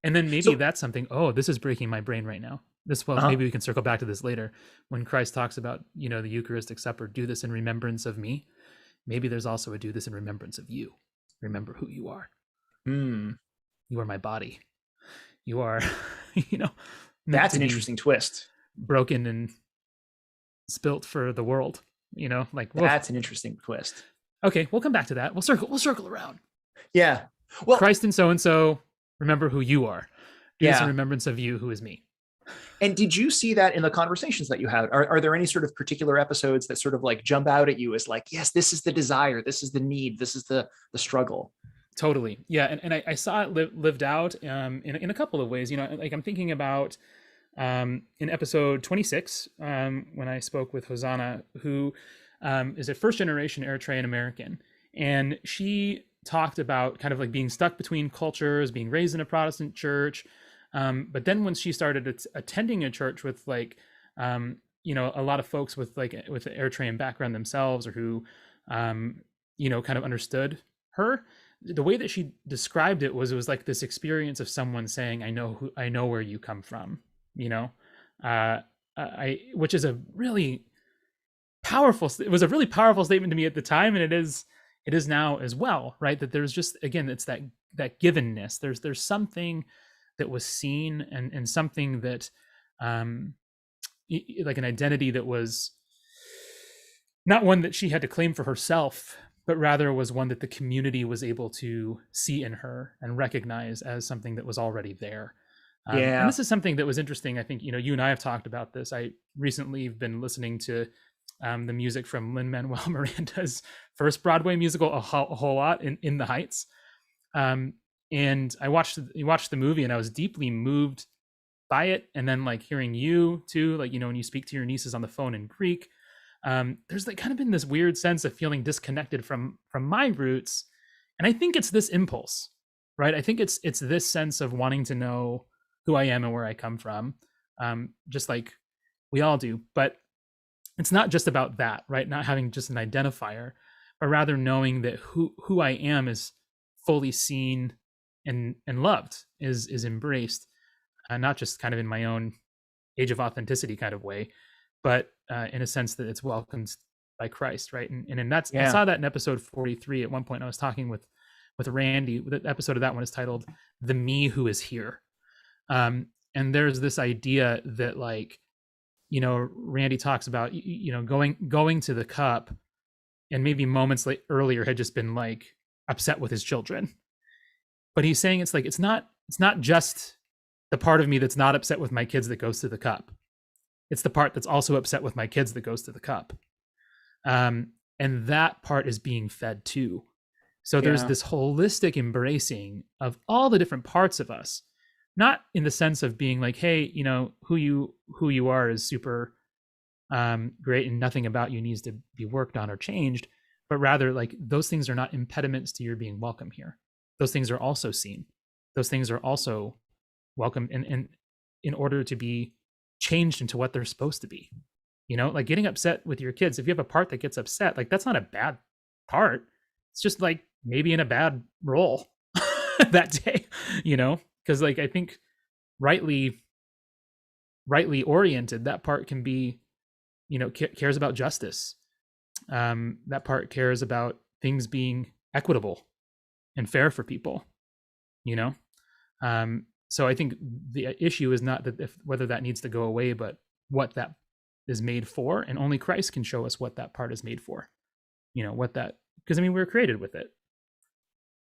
And then maybe So, that's something, oh, this is breaking my brain right now. Well, uh-huh. maybe we can circle back to this later when Christ talks about, the Eucharistic supper, do this in remembrance of me. Maybe there's also a do this in remembrance of you. Remember who you are. Hmm. You are my body. You are, meant That's to an be interesting twist. broken and spilt for the world. Like, whoa. That's an interesting twist. Okay, we'll come back to that. We'll circle around. Yeah. Well, Christ and so, remember who you are. Do this in yeah. remembrance of you, who is me. And did you see that in the conversations that you had? Are there any sort of particular episodes that sort of like jump out at you as like, yes, this is the desire, this is the need, this is the struggle? Totally. Yeah. And I saw it lived out in a couple of ways. Like I'm thinking about in episode 26, when I spoke with Hosanna, who is a first generation Eritrean American. And she talked about kind of like being stuck between cultures, being raised in a Protestant church. But then when she started attending a church with like, a lot of folks with with Eritrean background themselves, or who, kind of understood her, the way that she described it was like this experience of someone saying, I know where you come from, which is a really it was a really powerful statement to me at the time. And it is now as well, right? That there's just, again, it's that givenness. There's something that was seen, and something that, like an identity that was not one that she had to claim for herself, but rather was one that the community was able to see in her and recognize as something that was already there. And Yeah. this is something that was interesting. I think, you and I have talked about this. I recently have been listening to the music from Lin-Manuel Miranda's first Broadway musical a whole lot, in The Heights. And I watched the movie, and I was deeply moved by it. And then like hearing you too, like, when you speak to your nieces on the phone in Greek, there's like kind of been this weird sense of feeling disconnected from my roots. And I think it's this impulse, right? I think it's this sense of wanting to know who I am and where I come from, just like we all do. But it's not just about that, right? Not having just an identifier, but rather knowing that who I am is fully seen and loved, is embraced, not just kind of in my own age of authenticity kind of way, but in a sense that it's welcomed by Christ, right? And that's, I Yeah. saw that in episode 43. At one point I was talking with Randy. The episode of that one is titled "The Me Who Is Here." And there's this idea that, like, Randy talks about, going to the cup, and maybe moments earlier had just been like upset with his children. But he's saying it's like, it's not just the part of me that's not upset with my kids that goes to the cup. It's the part that's also upset with my kids that goes to the cup. And that part is being fed too. So there's this holistic embracing of all the different parts of us, not in the sense of being like, hey, who you are is super great, and nothing about you needs to be worked on or changed, but rather like those things are not impediments to your being welcome here. Those things are also seen. Those things are also welcome, and in order to be changed into what they're supposed to be. Like getting upset with your kids, if you have a part that gets upset, like that's not a bad part. It's just like maybe in a bad role that day, because like I think rightly oriented, that part can be, cares about justice. That part cares about things being equitable and fair for people, you know? So I think the issue is not that whether that needs to go away, but what that is made for, and only Christ can show us what that part is made for. What that, because I mean, we were created with it.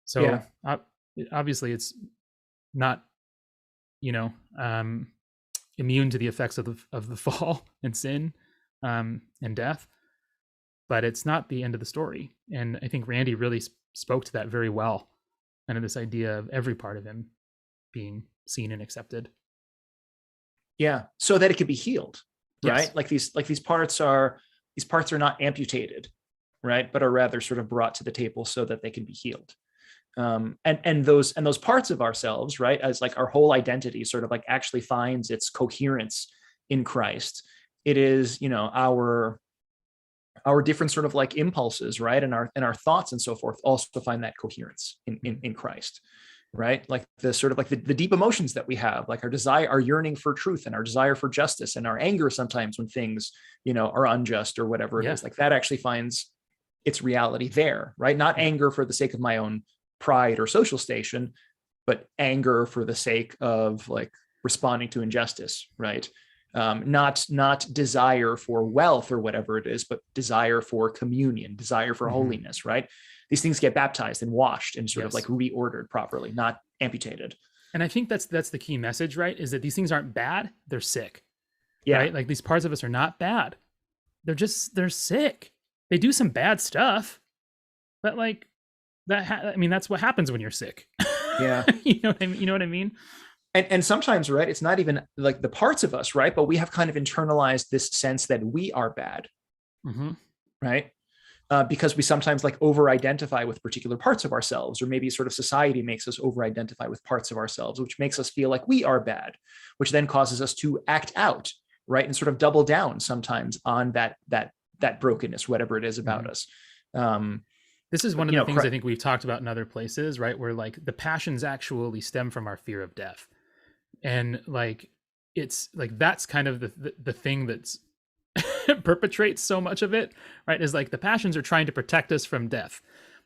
So obviously it's not, immune to the effects of the fall and sin, and death, but it's not the end of the story. And I think Randy really spoke to that very well, kind of this idea of every part of him being seen and accepted. Yeah, so that it could be healed, right? Yes. Like these parts are not amputated, right? But are rather sort of brought to the table so that they can be healed. And those parts of ourselves, right, as like our whole identity sort of like actually finds its coherence in Christ. It is, our different sort of like impulses, right, and our thoughts and so forth also find that coherence in Christ, right? Like the sort of like the deep emotions that we have, like our desire, our yearning for truth, and our desire for justice, and our anger sometimes when things, are unjust or whatever it is, like that actually finds its reality there, right? Not anger for the sake of my own pride or social station, but anger for the sake of like responding to injustice, right? Not desire for wealth or whatever it is, but desire for communion, desire for holiness, right? These things get baptized and washed and sort of like reordered properly, not amputated. And I think that's the key message, right? Is that these things aren't bad, they're sick. Yeah. Right? Like these parts of us are not bad. They're sick. They do some bad stuff, but like I mean, that's what happens when you're sick. Yeah. You know what I mean? And sometimes, right, it's not even like the parts of us, right? But we have kind of internalized this sense that we are bad, right? Because we sometimes like over-identify with particular parts of ourselves, or maybe sort of society makes us over-identify with parts of ourselves, which makes us feel like we are bad, which then causes us to act out, right, and sort of double down sometimes on that brokenness, whatever it is about us. This is one of the things I think we've talked about in other places, right? Where like the passions actually stem from our fear of death. And like, it's like, that's kind of the thing that's perpetrates so much of it, right? Is like the passions are trying to protect us from death.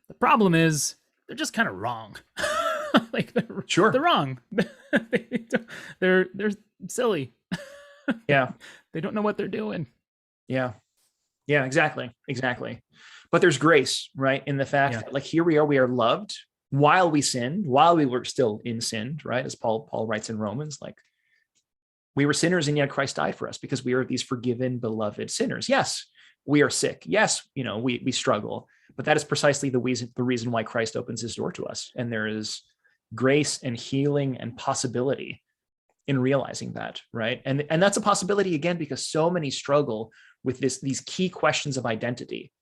The problem is they're just kind of wrong. Like they're wrong. They're silly. Yeah. They don't know what they're doing. Yeah. Yeah, exactly. But there's grace, right? In the fact that like here we are loved while we sinned, while we were still in sin, right? As Paul writes in Romans, like we were sinners and yet Christ died for us because we are these forgiven, beloved sinners. Yes, we are sick. Yes, we struggle, but that is precisely the reason why Christ opens his door to us. And there is grace and healing and possibility in realizing that, right? And that's a possibility again, because so many struggle with these key questions of identity.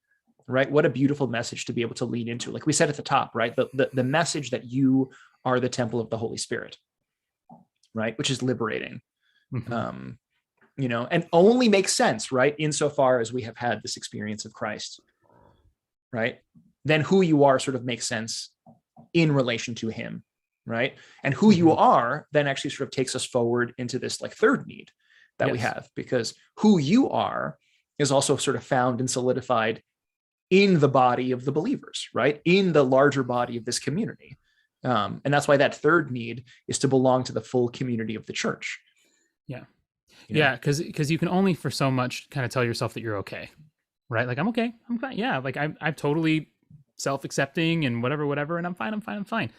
Right? What a beautiful message to be able to lean into. Like we said at the top, right? The message that you are the temple of the Holy Spirit, right? Which is liberating, and only makes sense, right? Insofar as we have had this experience of Christ, right? Then who you are sort of makes sense in relation to him, right? And who you are then actually sort of takes us forward into this like third need that we have, because who you are is also sort of found and solidified in the body of the believers, right? In the larger body of this community. And that's why that third need is to belong to the full community of the church. Yeah. Yeah. Because you can only for so much kind of tell yourself that you're okay, right? Like, I'm okay. I'm fine. Yeah. Like I'm totally self-accepting and whatever. And I'm fine.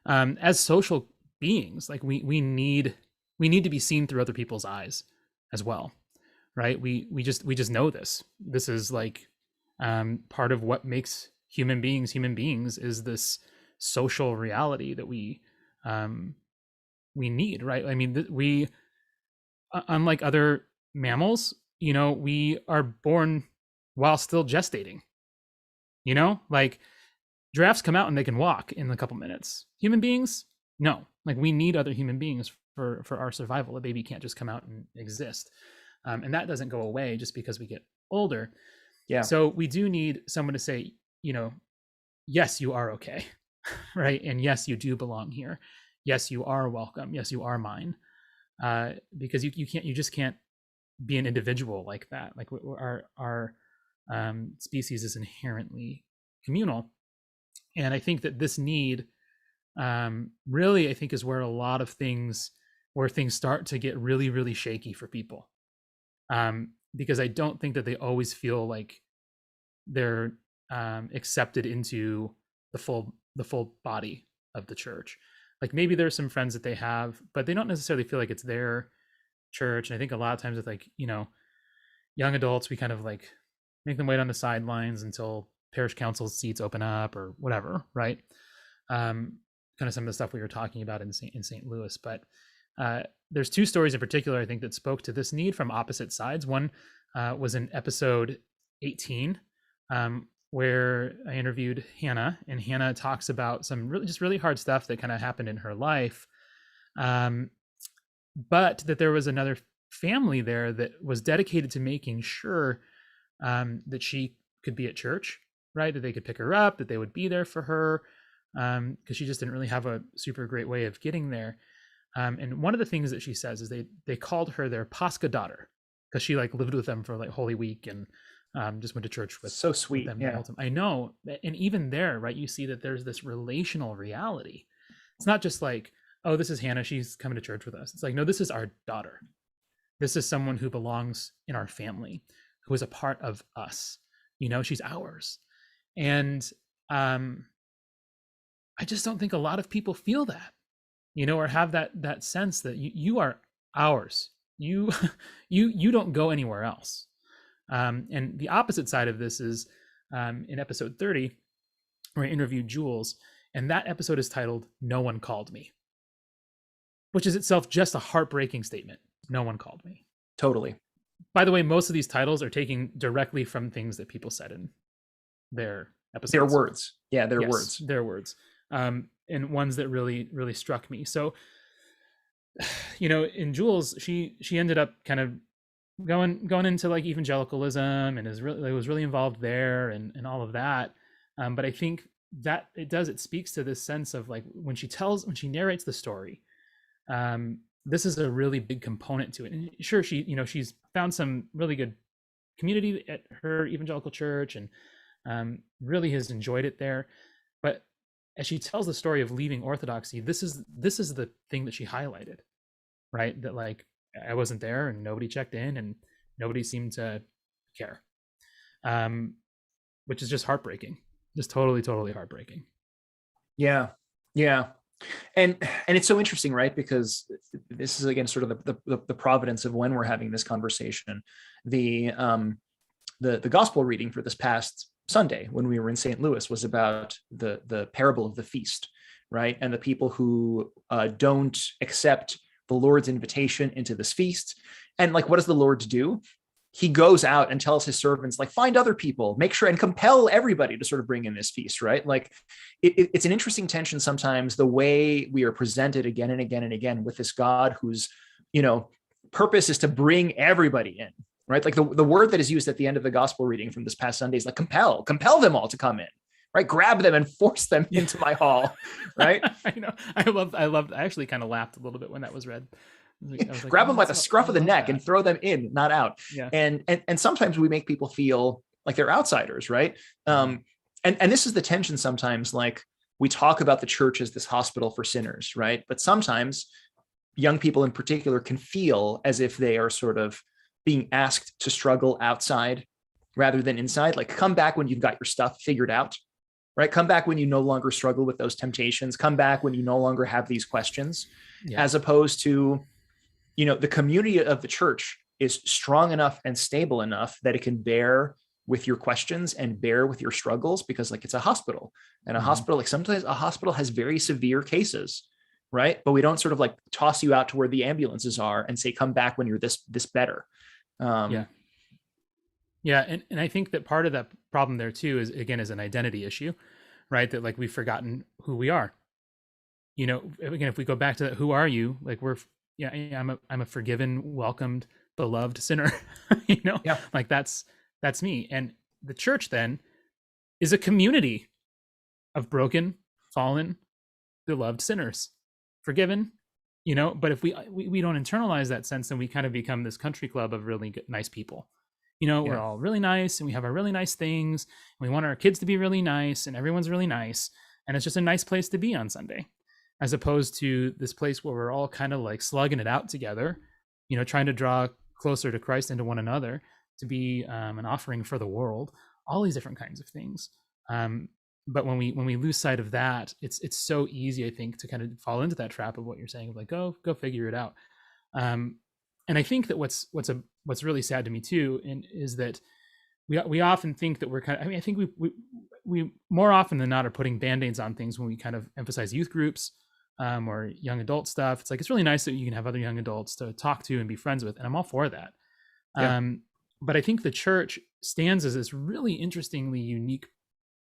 As social beings, like we need to be seen through other people's eyes as well. Right. We just know this. This is like, part of what makes human beings is this social reality that we need, right? I mean, we unlike other mammals, we are born while still gestating. Like giraffes come out and they can walk in a couple minutes. Human beings, no. Like we need other human beings for our survival. A baby can't just come out and exist, and that doesn't go away just because we get older. Yeah. So we do need someone to say, yes, you are okay, right? And yes, you do belong here. Yes, you are welcome. Yes, you are mine. Because you just can't be an individual like that. Like our species is inherently communal, and I think that this need really, I think, is where a lot of things, where things start to get really, really shaky for people. Because I don't think that they always feel like they're accepted into the full body of the church. Like maybe there's some friends that they have, but they don't necessarily feel like it's their church. And I think a lot of times with like, you know, young adults, we kind of like make them wait on the sidelines until parish council seats open up or whatever, right? Kind of some of the stuff we were talking about in St. Louis. But there's two stories in particular, I think, that spoke to this need from opposite sides. One was in episode 18, where I interviewed Hannah, and Hannah talks about some really hard stuff that kind of happened in her life. But that there was another family there that was dedicated to making sure that she could be at church, right? That they could pick her up, that they would be there for her, because she just didn't really have a super great way of getting there. And one of the things that she says is they called her their Pascha daughter, because she like lived with them for like Holy Week and just went to church with, so sweet. With them. Yeah. I know. And even there, right, you see that there's this relational reality. It's not just like, oh, this is Hannah, she's coming to church with us. It's like, no, this is our daughter. This is someone who belongs in our family, who is a part of us. You know, she's ours. And I just don't think a lot of people feel that, you know, or have that sense that you are ours. You don't go anywhere else. And the opposite side of this is in episode 30, where I interviewed Jules, and that episode is titled "No One Called Me," which is itself just a heartbreaking statement. No one called me. Totally. By the way, most of these titles are taken directly from things that people said in their episodes. Their words. Yeah, their Yes, words. Their words. And ones that really struck me. So, you know, in Jules, she ended up kind of going into like evangelicalism and was really involved there and all of that. But I think that it speaks to this sense of like when she narrates the story, this is a really big component to it. And sure, she's found some really good community at her evangelical church and really has enjoyed it there. But as she tells the story of leaving Orthodoxy, this is the thing that she highlighted, right? That like I wasn't there and nobody checked in and nobody seemed to care, which is just heartbreaking, just totally heartbreaking. Yeah. And it's so interesting, right? Because this is again sort of the providence of when we're having this conversation. The gospel reading for this past Sunday when we were in St. Louis was about the parable of the feast, right? And the people who don't accept the Lord's invitation into this feast. And like, what does the Lord do? He goes out and tells his servants, like, find other people, make sure and compel everybody to sort of bring in this feast, right? Like it's an interesting tension sometimes, the way we are presented again and again and again with this God whose, you know, purpose is to bring everybody in, right? Like the word that is used at the end of the gospel reading from this past Sunday is like compel them all to come in, right? Grab them and force them into my hall, right? I know. I actually kind of laughed a little bit when that was read. I was like, grab them by the scruff of the neck and throw them in, not out. Yeah. And sometimes we make people feel like they're outsiders, right? And this is the tension sometimes, like we talk about the church as this hospital for sinners, right? But sometimes young people in particular can feel as if they are sort of being asked to struggle outside rather than inside. Like come back when you've got your stuff figured out, right? Come back when you no longer struggle with those temptations. Come back when you no longer have these questions, as opposed to, you know, the community of the church is strong enough and stable enough that it can bear with your questions and bear with your struggles, because like it's a hospital, and a hospital, like sometimes a hospital has very severe cases, right? But we don't sort of like toss you out to where the ambulances are and say, come back when you're this better. And I think that part of that problem there too is an identity issue, right? That like we've forgotten who we are. You know, again, if we go back to that, who are you? Like I'm a forgiven, welcomed, beloved sinner, you know, like that's me. And the church then is a community of broken, fallen, beloved sinners, forgiven, you know. But if we don't internalize that sense, then we kind of become this country club of really good, nice people. You know, we're all really nice and we have our really nice things. And we want our kids to be really nice and everyone's really nice. And it's just a nice place to be on Sunday. as opposed to this place where we're all kind of like slugging it out together, trying to draw closer to Christ and to one another, to be an offering for the world, all these different kinds of things. But when we lose sight of that, it's so easy, I think, to kind of fall into that trap of what you're saying, of like, go figure it out. And I think that what's really sad to me too, is that we often think that we're kind of, I think we more often than not are putting band-aids on things when we kind of emphasize youth groups, or young adult stuff. It's like, it's really nice that you can have other young adults to talk to and be friends with, and I'm all for that. Yeah. But I think the church stands as this really interestingly unique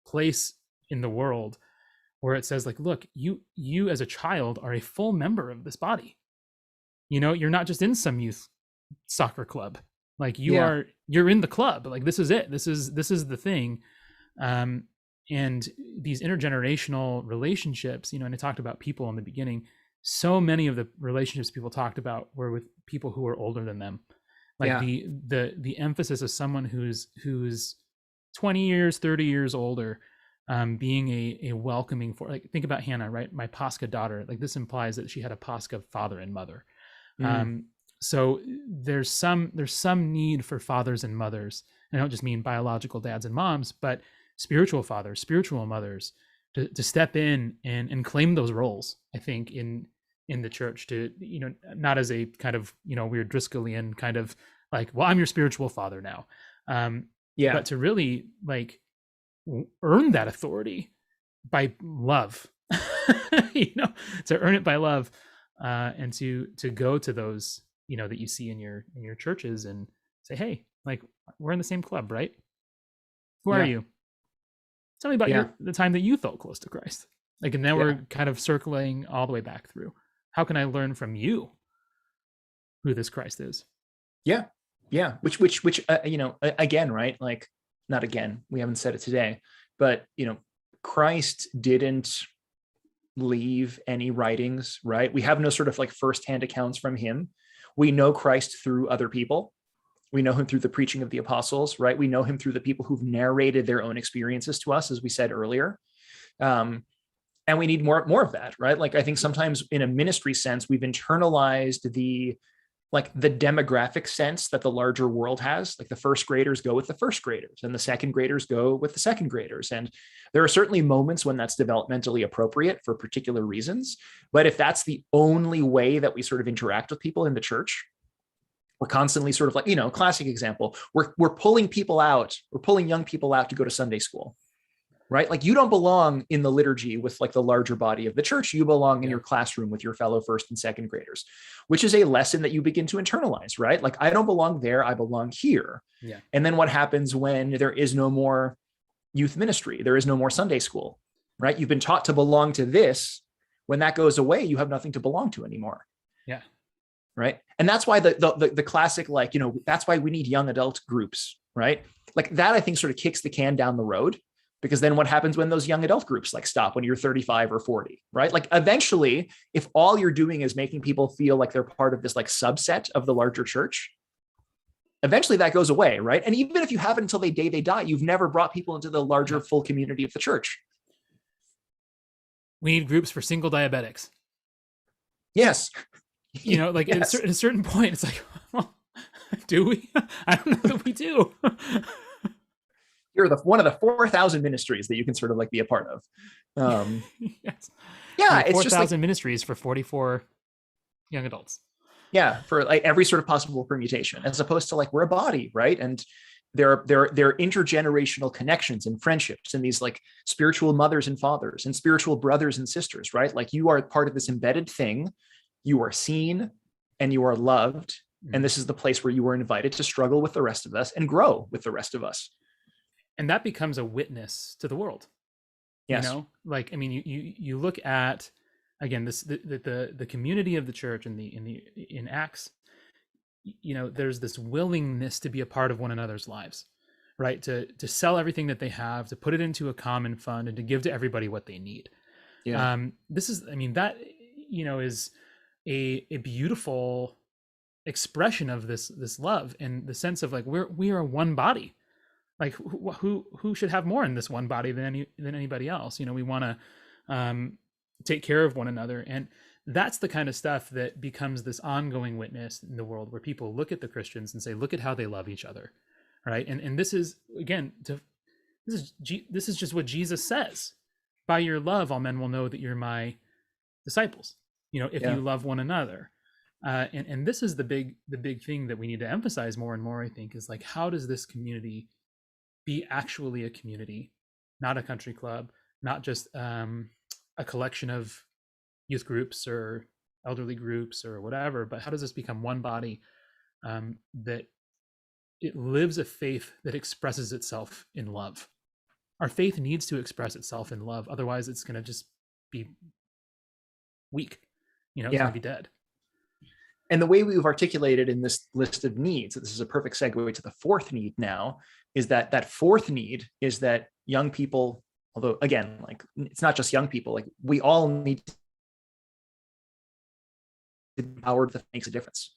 place in the world, where it says like, look, you as a child are a full member of this body. You're not just in some youth soccer club. Like, you're in the club. Like, this is it. This is the thing. And these intergenerational relationships, and I talked about people in the beginning. So many of the relationships people talked about were with people who were older than them. Like, the emphasis of someone who's 20 years, 30 years older, being a welcoming for, like, think about Hannah, right? My Pascha daughter. Like, this implies that she had a Pascha father and mother. So there's some need for fathers and mothers. I don't just mean biological dads and moms, but spiritual fathers, spiritual mothers, to step in and claim those roles, I think, in the church, to, not as a kind of, weird Driscollian kind of like, well, I'm your spiritual father now. But to really like earn that authority by love, to earn it by love, and to go to those, that you see in your churches and say, hey, like, we're in the same club, right? Who are you? Tell me about the time that you felt close to Christ. Like, and then we're kind of circling all the way back through. How can I learn from you who this Christ is? Yeah. Which again, right? Like, not again, we haven't said it today, but, Christ didn't leave any writings, right? We have no sort of like firsthand accounts from him. We know Christ through other people. We know him through the preaching of the apostles, right? We know him through the people who've narrated their own experiences to us, as we said earlier. And we need more of that, right? Like, I think sometimes in a ministry sense, we've internalized the demographic sense that the larger world has. Like, the first graders go with the first graders and the second graders go with the second graders. And there are certainly moments when that's developmentally appropriate for particular reasons. But if that's the only way that we sort of interact with people in the church, we're constantly sort of like, classic example, we're pulling people out, we're pulling young people out to go to Sunday school, right? Like, you don't belong in the liturgy with like the larger body of the church. You belong in your classroom with your fellow first and second graders, which is a lesson that you begin to internalize, right? Like, I don't belong there, I belong here. Yeah. And then what happens when there is no more youth ministry? There is no more Sunday school, right? You've been taught to belong to this. When that goes away, you have nothing to belong to anymore. Yeah. Right. And that's why the classic, like, that's why we need young adult groups, right? Like, that, I think, sort of kicks the can down the road, because then what happens when those young adult groups like stop when you're 35 or 40, right? Like, eventually, if all you're doing is making people feel like they're part of this like subset of the larger church, eventually that goes away, right? And even if you have it until the day they die, you've never brought people into the larger full community of the church. We need groups for single diabetics. Yes. Like, yes. At a certain point, it's like, well, do we? I don't know that we do. You're one of the 4,000 ministries that you can sort of like be a part of. Yes. Yeah. It's 4,000 just like ministries for 44 young adults. Yeah. For like every sort of possible permutation, as opposed to like, we're a body, right? And there are intergenerational connections and friendships and these like spiritual mothers and fathers and spiritual brothers and sisters, right? Like, you are part of this embedded thing. You are seen and you are loved. And this is the place where you are invited to struggle with the rest of us and grow with the rest of us. And that becomes a witness to the world. Yes. Like, I mean, you look at, again, the community of the church in Acts, there's this willingness to be a part of one another's lives, right? To sell everything that they have, to put it into a common fund, and to give to everybody what they need. Yeah. This is, I mean, that, is a beautiful expression of this love, and the sense of like, we are one body. Like, who should have more in this one body than anybody else? We want to take care of one another. And that's the kind of stuff that becomes this ongoing witness in the world, where people look at the Christians and say, look at how they love each other, right? And this is, again, this is just what Jesus says: by your love all men will know that you're my disciples, if Yeah. you love one another. And this is the big thing that we need to emphasize more and more, I think, is like, how does this community be actually a community, not a country club, not just a collection of youth groups or elderly groups or whatever, but how does this become one body, that it lives a faith that expresses itself in love? Our faith needs to express itself in love, otherwise it's going to just be weak. It's going to Yeah. be dead. And the way we've articulated in this list of needs, this is a perfect segue to the fourth need now, is that fourth need is that young people, although again, like, it's not just young people, like, we all need to be empowered that makes a difference.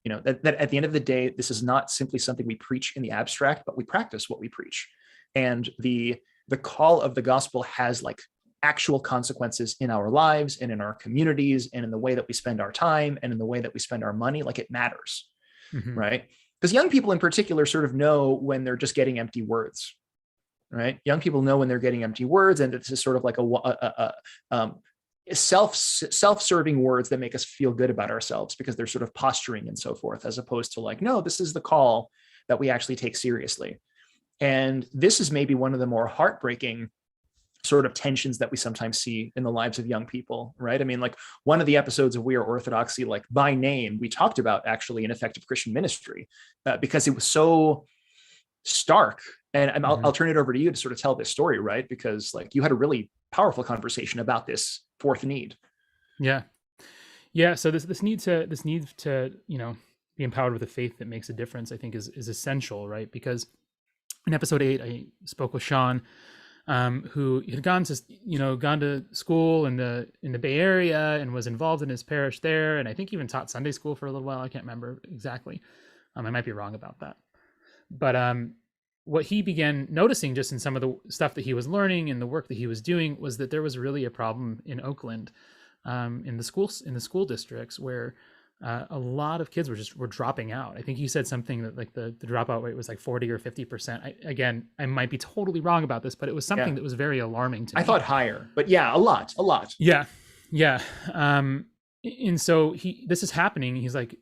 That at the end of the day, this is not simply something we preach in the abstract, but we practice what we preach. And the call of the gospel has like actual consequences in our lives and in our communities and in the way that we spend our time and in the way that we spend our money. Like, it matters, Mm-hmm. right? Because young people in particular sort of know when they're just getting empty words, right? Young people know when they're getting empty words, and this is sort of like self-serving words that make us feel good about ourselves because they're sort of posturing and so forth, as opposed to like, no, this is the call that we actually take seriously. And this is maybe one of the more heartbreaking sort of tensions that we sometimes see in the lives of young people, right? I mean, like, one of the episodes of We Are Orthodoxy, like, by name, we talked about actually ineffective Christian ministry, because it was so stark. And I'll turn it over to you to sort of tell this story, right? Because like, you had a really powerful conversation about this fourth need. Yeah. So this need to be empowered with a faith that makes a difference, I think, is essential, right? Because in episode 8, I spoke with Sean, who had gone to school in the Bay Area and was involved in his parish there, and I think even taught Sunday school for a little while. I can't remember exactly. I might be wrong about that. But what he began noticing just in some of the stuff that he was learning and the work that he was doing was that there was really a problem in Oakland, in the school districts, where a lot of kids were dropping out. I think he said something that like the dropout rate was like 40 or 50%. I might be totally wrong about this, but it was something that was very alarming to me. I thought higher, but yeah, a lot. Yeah. And so this is happening. He's like,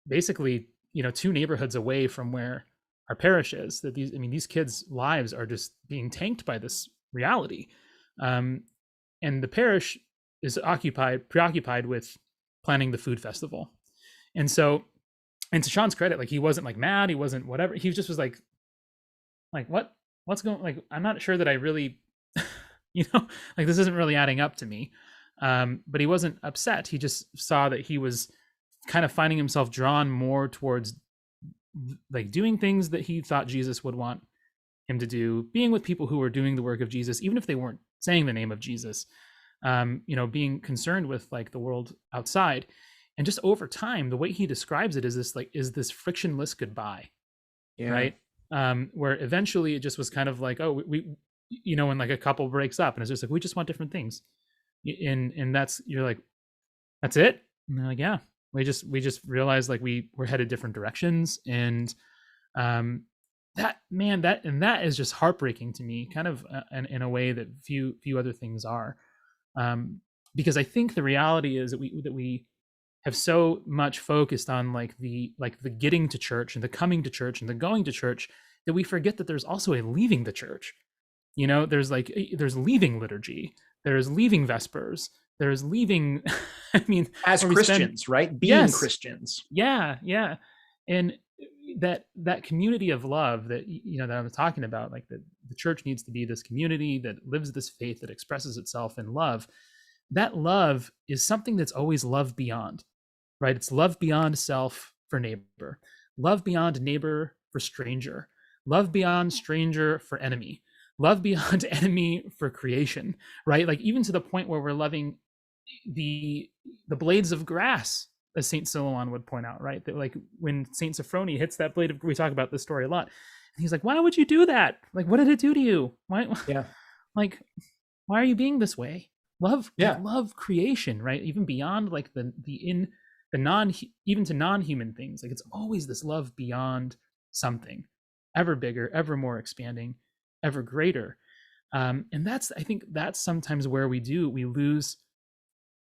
basically, 2 neighborhoods away from where our parish is, that these kids' lives are just being tanked by this reality. And the parish is preoccupied with planning the food festival. And so, and to Sean's credit, like, he wasn't like mad, he wasn't whatever. He just was like what's going, like, I'm not sure that I really, like, this isn't really adding up to me. But he wasn't upset. He just saw that he was kind of finding himself drawn more towards like doing things that he thought Jesus would want him to do, being with people who were doing the work of Jesus, even if they weren't saying the name of Jesus, being concerned with like the world outside. And just over time, the way he describes it is this frictionless goodbye, right? Where eventually it just was kind of like, oh, we when like a couple breaks up and it's just like, we just want different things. And you're like, that's it? And they're like, yeah, we just realized like we're headed different directions. And that is just heartbreaking to me, kind of in a way that few other things are. Because I think the reality is that we have so much focused on like the getting to church and the coming to church and the going to church, that we forget that there's also a leaving the church. There's leaving liturgy, there's leaving Vespers, there's leaving, as Christians, right? Being Christians. Yeah. And that community of love that, that I'm talking about, like the church needs to be this community that lives this faith that expresses itself in love. That love is something that's always love beyond, right? It's love beyond self for neighbor, love beyond neighbor for stranger, love beyond stranger for enemy, love beyond enemy for creation, right? Like, even to the point where we're loving the blades of grass, as Saint Silouan would point out, right? That like when Saint Sophrony hits that blade of, we talk about this story a lot, and he's like, why would you do that? Like, what did it do to you? Why? Yeah. Like, why are you being this way? love creation, right? Even beyond like the non, even to non-human things. Like it's always this love beyond something ever bigger, ever more expanding, ever greater. And I think that's sometimes where we lose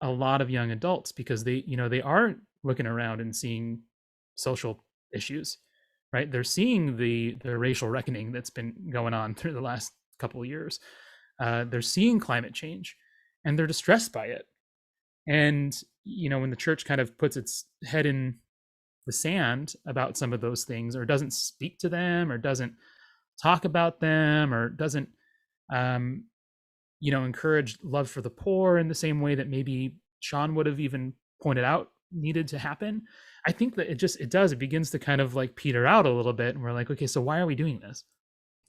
a lot of young adults, because they are looking around and seeing social issues, right? They're seeing the racial reckoning that's been going on through the last couple of years. They're seeing climate change, and they're distressed by it. And when the church kind of puts its head in the sand about some of those things, or doesn't speak to them, or doesn't talk about them, or doesn't encourage love for the poor in the same way that maybe Sean would have even pointed out needed to happen, I think that it begins to kind of like peter out a little bit, and we're like, okay, so why are we doing this?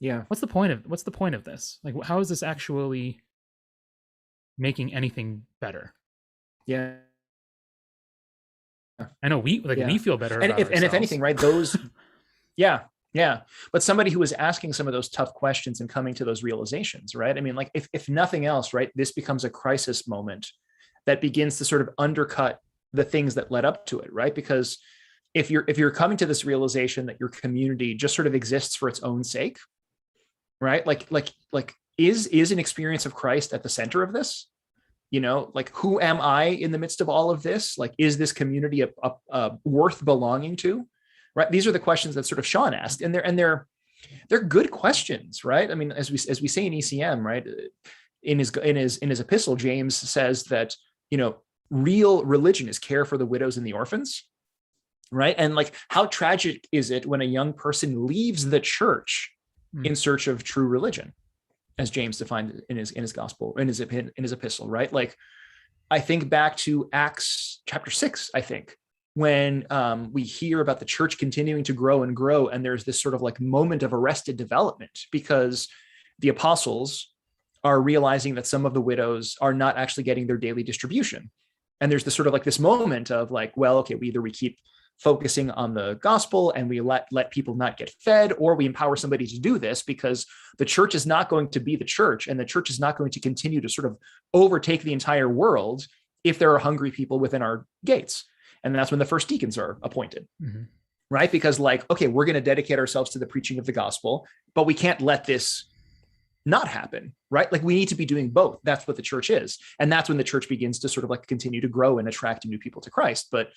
Yeah. What's the point of this? Like, how is this actually making anything better? Yeah. I know we feel better and about if anything, right, those yeah, but somebody who is asking some of those tough questions and coming to those realizations, right? I mean, like if nothing else, right, this becomes a crisis moment that begins to sort of undercut the things that led up to it, right? Because if you're coming to this realization that your community just sort of exists for its own sake, right? Like is an experience of Christ at the center of this? Like, who am I in the midst of all of this? Like, is this community worth belonging to? Right. These are the questions that sort of Sean asked, and they're good questions, right? I mean, as we say in ECM, right, in his epistle, James says that real religion is care for the widows and the orphans, right? And like, how tragic is it when a young person leaves the church in search of true religion, as James defined in his gospel, in his epistle, right? Like, I think back to Acts chapter 6, I think, when we hear about the church continuing to grow and grow, and there's this sort of like moment of arrested development because the apostles are realizing that some of the widows are not actually getting their daily distribution. And there's this sort of like this moment of like, well, okay, we keep focusing on the gospel and we let people not get fed, or we empower somebody to do this, because the church is not going to be the church, and the church is not going to continue to sort of overtake the entire world if there are hungry people within our gates. And that's when the first deacons are appointed, right? Because like, okay, we're going to dedicate ourselves to the preaching of the gospel, but we can't let this not happen, right? Like, we need to be doing both. That's what the church is. And that's when the church begins to sort of like continue to grow and attract new people to Christ. But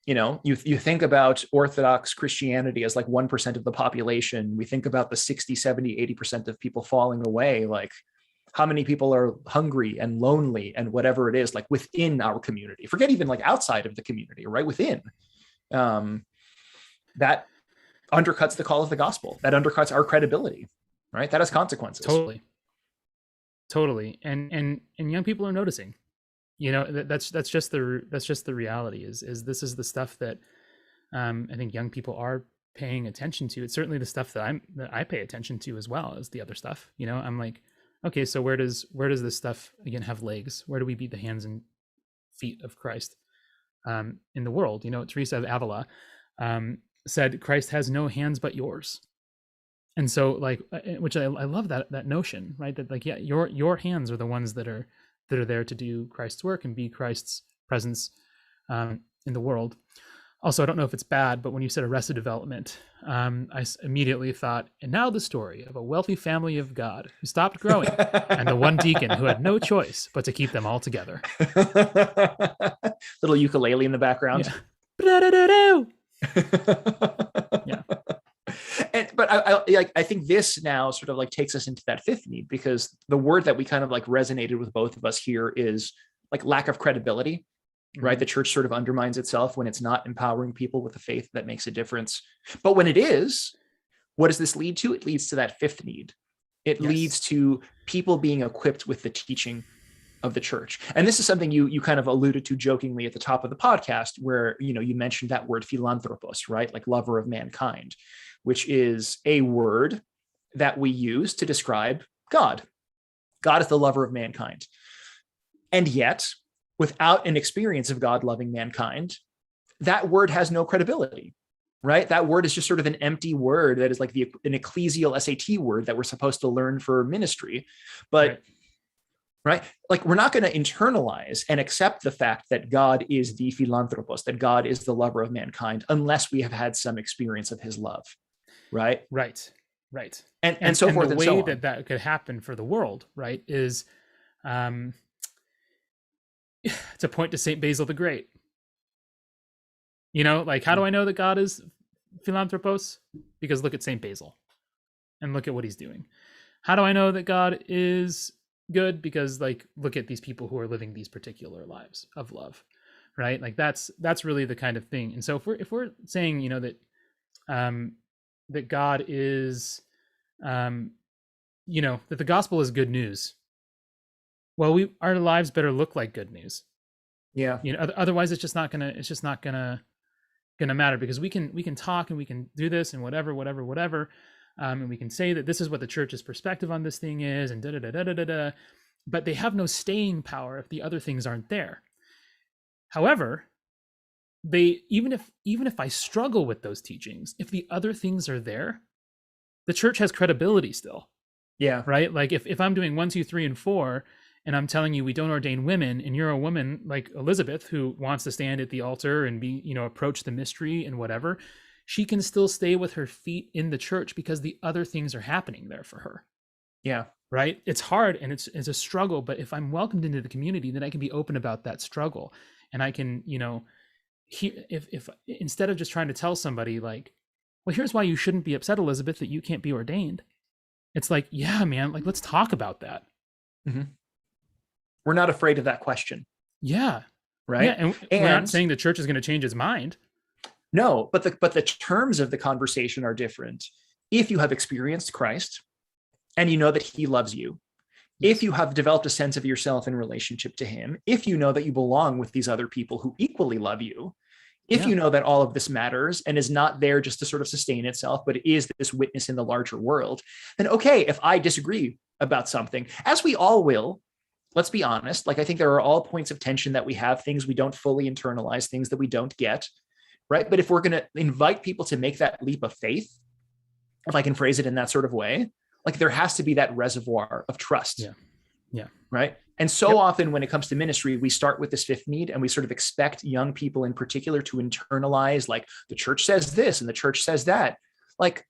you think about Orthodox Christianity as like 1% of the population. We think about the 60, 70, 80% of people falling away. Like, how many people are hungry and lonely and whatever it is, like within our community? Forget even like outside of the community, right? Within. That undercuts the call of the gospel. That undercuts our credibility, right? That has consequences. Totally. And young people are noticing. That's just the reality. Is this is the stuff that I think young people are paying attention to. It's certainly the stuff that I pay attention to, as well as the other stuff. I'm like, okay, so where does this stuff again have legs? Where do we be the hands and feet of Christ in the world? Teresa of Avila said, Christ has no hands but yours. And so, like, which I love that notion, right? That like, yeah, your hands are the ones that are there to do Christ's work and be Christ's presence in the world. Also, I don't know if it's bad, but when you said Arrested Development, I immediately thought, and now the story of a wealthy family of God who stopped growing, and the one deacon who had no choice but to keep them all together. Little ukulele in the background. Yeah. Yeah. But I think this now sort of like takes us into that fifth need, because the word that we kind of like resonated with both of us here is like lack of credibility. Right. The church sort of undermines itself when it's not empowering people with a faith that makes a difference. But when it is, what does this lead to? It leads to that fifth need. It leads to people being equipped with the teaching of the church. And this is something you kind of alluded to jokingly at the top of the podcast, where, you mentioned that word philanthropos, right? Like lover of mankind, which is a word that we use to describe God. God is the lover of mankind. And yet, without an experience of God loving mankind, that word has no credibility, right? That word is just sort of an empty word that is like an ecclesial SAT word that we're supposed to learn for ministry. But right? Like we're not going to internalize and accept the fact that God is the philanthropos, that God is the lover of mankind, unless we have had some experience of his love, right? Right. Right. And so And the forth and so way on. that that could happen for the world, right, is um to point to Saint Basil the Great. You know, like how do I know that God is philanthropos? Because look at Saint Basil and look at what he's doing. How do I know that God is good? Because like look at these people who are living these particular lives of love, right? Like that's really the kind of thing. And so if we're saying, you know, that um that God is um you know, that the gospel is good news, well, we our lives better look like good news. Yeah. You know, otherwise it's just not gonna matter, because we can talk and we can do this and whatever, and we can say that this is what the church's perspective on this thing is, and da da da da da da da, but they have no staying power if the other things aren't there. However, they even if I struggle with those teachings, if the other things are there, the church has credibility still, Yeah. right? Like if I'm doing 1, 2, 3, and 4, and I'm telling you we don't ordain women, and you're a woman like Elizabeth who wants to stand at the altar and be, you know, approach the mystery and whatever, she can still stay with her feet in the church because the other things are happening there for her. Yeah. Right? It's hard and it's a struggle, but if I'm welcomed into the community, then I can be open about that struggle, and I can, you know, if instead of just trying to tell somebody like, well, here's why you shouldn't be upset, Elizabeth, that you can't be ordained. It's like, yeah, man, like let's talk about that. Mm-hmm. We're not afraid of that question. Yeah. Yeah. Right. And we're not And saying the church is going to change its mind. no, but the terms of the conversation are different. If you have experienced Christ and you know that he loves you, if Yes. you have developed a sense of yourself in relationship to him, if you know that you belong with these other people who equally love you, if Yeah. you know that all of this matters and is not there just to sort of sustain itself, but it is this witness in the larger world, then okay, if I disagree about something, as we all will, let's be honest, like I think there are all points of tension that we have, things we don't fully internalize, things that we don't get, right? But if we're going to invite people to make that leap of faith, if I can phrase it in that sort of way, like there has to be that reservoir of trust. Yeah. Yeah. Right. And so Yep. often when it comes to ministry, we start with this fifth need and we sort of expect young people in particular to internalize, like the church says this and the church says that. Like,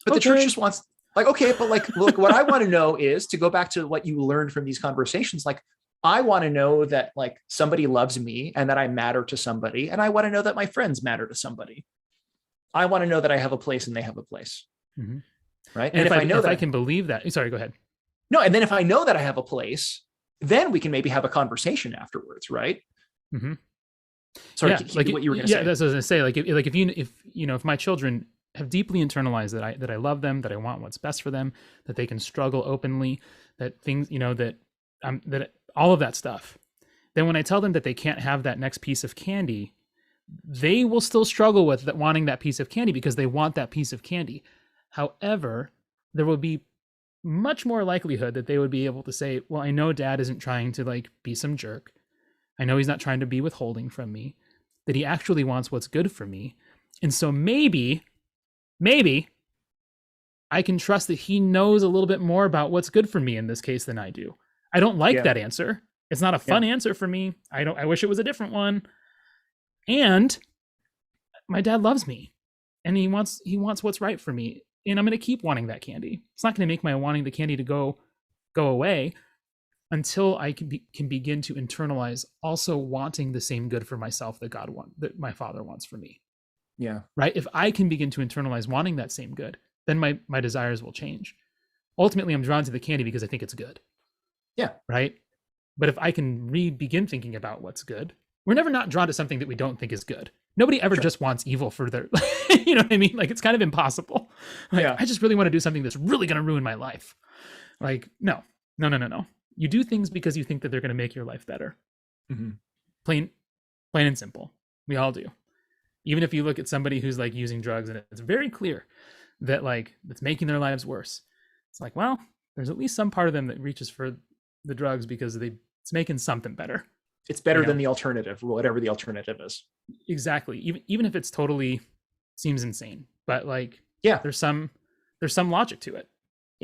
but the church just wants, like, okay, but like, look, what I want to know is, to go back to what you learned from these conversations, like, I want to know that like somebody loves me and that I matter to somebody. And I want to know that my friends matter to somebody. I want to know that I have a place and they have a place. Mm-hmm. Right. And if I know if that I can believe that, sorry, go ahead. no, and then if I know that I have a place, then we can maybe have a conversation afterwards, right? Mm-hmm. Sorry, Yeah, like what you were going to yeah, say. that's what I was going to say. If you know, if my children have deeply internalized that I love them, that I want what's best for them, that they can struggle openly, that things, you know, that that all of that stuff, then when I tell them that they can't have that next piece of candy, they will still struggle with that, wanting that piece of candy because they want that piece of candy. However, there will be much more likelihood that they would be able to say, well, I know dad isn't trying to like be some jerk. I know he's not trying to be withholding from me, that he actually wants what's good for me. And so maybe I can trust that he knows a little bit more about what's good for me in this case than I do. I don't like that answer. It's not a fun answer for me. I wish it was a different one. And my dad loves me and he wants what's right for me. And I'm going to keep wanting that candy. It's not going to make my wanting the candy to go away until I can begin to internalize also wanting the same good for myself that my father wants for me. Yeah. Right. If I can begin to internalize wanting that same good, then my desires will change. Ultimately, I'm drawn to the candy because I think it's good. Yeah. Right. But if I can begin thinking about what's good, we're never not drawn to something that we don't think is good. Nobody ever just wants evil for their, you know what I mean? Like, it's kind of impossible. Like, I just really want to do something that's really going to ruin my life. Like, no. You do things because you think that they're going to make your life better. Mm-hmm. Plain and simple. We all do. Even if you look at somebody who's like using drugs and it's very clear that like it's making their lives worse. It's like, well, there's at least some part of them that reaches for the drugs because it's making something better. It's better than the alternative, whatever the alternative is. Exactly. Even if it's totally seems insane, but like, yeah, there's some logic to it.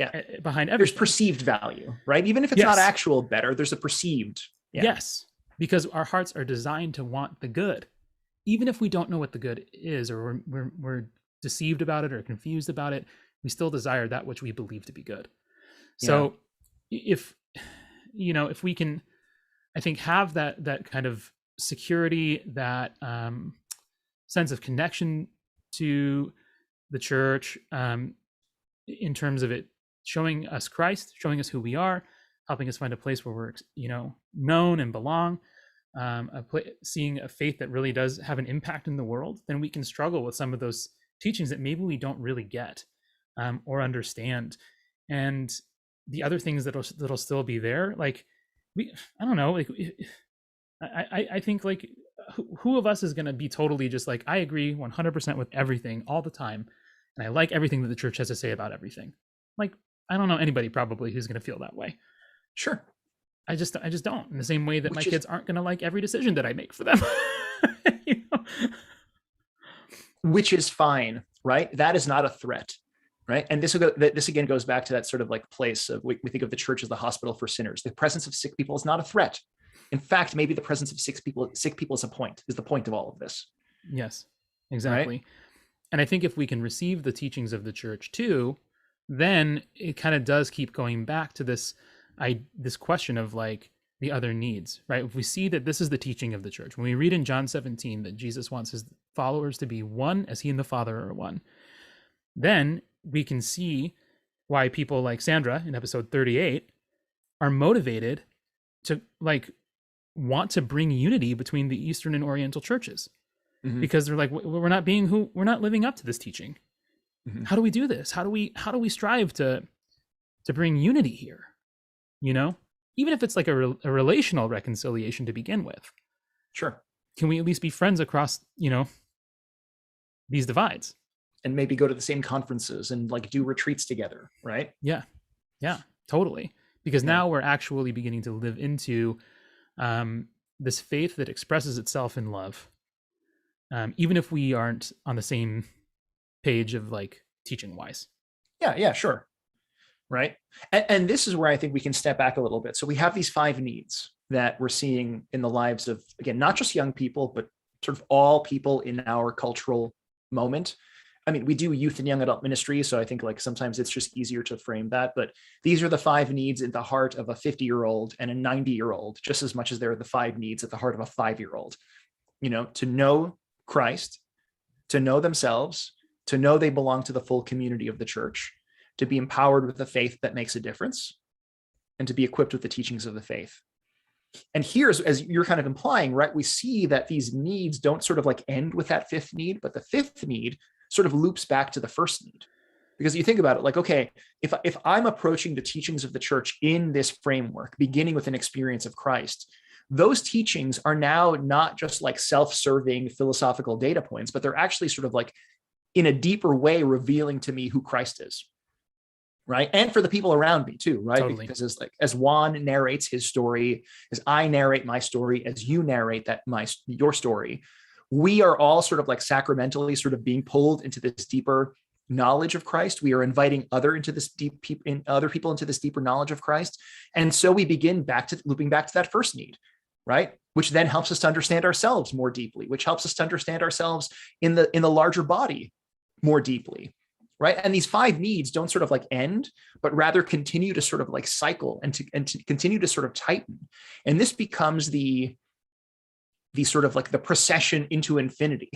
Yeah. behind There's everything. perceived value, right? Even if it's not Yes. actual better, there's a perceived. Yeah. Yes, because our hearts are designed to want the good, even if we don't know what the good is, or we're deceived about it or confused about it. We still desire that which we believe to be good. So, if if we can, I think, have that kind of security, that sense of connection to the church, in terms of it showing us Christ, showing us who we are, helping us find a place where we're known and belong, seeing a faith that really does have an impact in the world, then we can struggle with some of those teachings that maybe we don't really get or understand. And the other things that'll still be there, like I don't know, like I think, like, who of us is going to be totally just like, I agree 100% with everything all the time, and I like everything that the church has to say about everything. Like, I don't know anybody probably who's going to feel that way. Sure. I just don't. In the same way that my kids aren't going to like every decision that I make for them. Which is fine, right? That is not a threat, right? And this again goes back to that sort of like place of, we think of the church as the hospital for sinners. The presence of sick people is not a threat. In fact, maybe the presence of sick people is the point of all of this. Yes, exactly. Right? And I think if we can receive the teachings of the church too, then it kind of does keep going back to this question of, like, the other needs, right? If we see that this is the teaching of the church, when we read in John 17 that Jesus wants his followers to be one as he and the Father are one, then we can see why people like Sandra in episode 38 are motivated to, like, want to bring unity between the Eastern and Oriental churches, because they're like, we're not living up to this teaching. How do we do this? How do we strive to bring unity here? Even if it's like a relational reconciliation to begin with. Sure. Can we at least be friends across, these divides? And maybe go to the same conferences and, like, do retreats together, right? Yeah, totally. Because now we're actually beginning to live into this faith that expresses itself in love, even if we aren't on the same page of, like, teaching wise. Yeah, sure. Right. And this is where I think we can step back a little bit. So we have these 5 needs that we're seeing in the lives of, again, not just young people, but sort of all people in our cultural moment. I mean, we do youth and young adult ministry, so I think, like, sometimes it's just easier to frame that. But these are the 5 needs at the heart of a 50-year-old and a 90-year-old, just as much as they're the 5 needs at the heart of a 5-year-old. To know Christ, to know themselves, to know they belong to the full community of the church, to be empowered with a faith that makes a difference, and to be equipped with the teachings of the faith. And here, as you're kind of implying, right, we see that these needs don't sort of like end with that 5th need, but the 5th need sort of loops back to the 1st need. Because you think about it, like, okay, if I'm approaching the teachings of the church in this framework, beginning with an experience of Christ, those teachings are now not just like self-serving philosophical data points, but they're actually sort of like, in a deeper way, revealing to me who Christ is. Right. And for the people around me too, right? Totally. Because as Juan narrates his story, as I narrate my story, as you narrate your story, we are all sort of like sacramentally sort of being pulled into this deeper knowledge of Christ. We are inviting other people into this deeper knowledge of Christ. And so we begin looping back to that 1st need, right? Which then helps us to understand ourselves more deeply, which helps us to understand ourselves in the larger body more deeply. Right. And these 5 needs don't sort of like end, but rather continue to sort of like cycle and to continue to sort of tighten. And this becomes the sort of like the procession into infinity,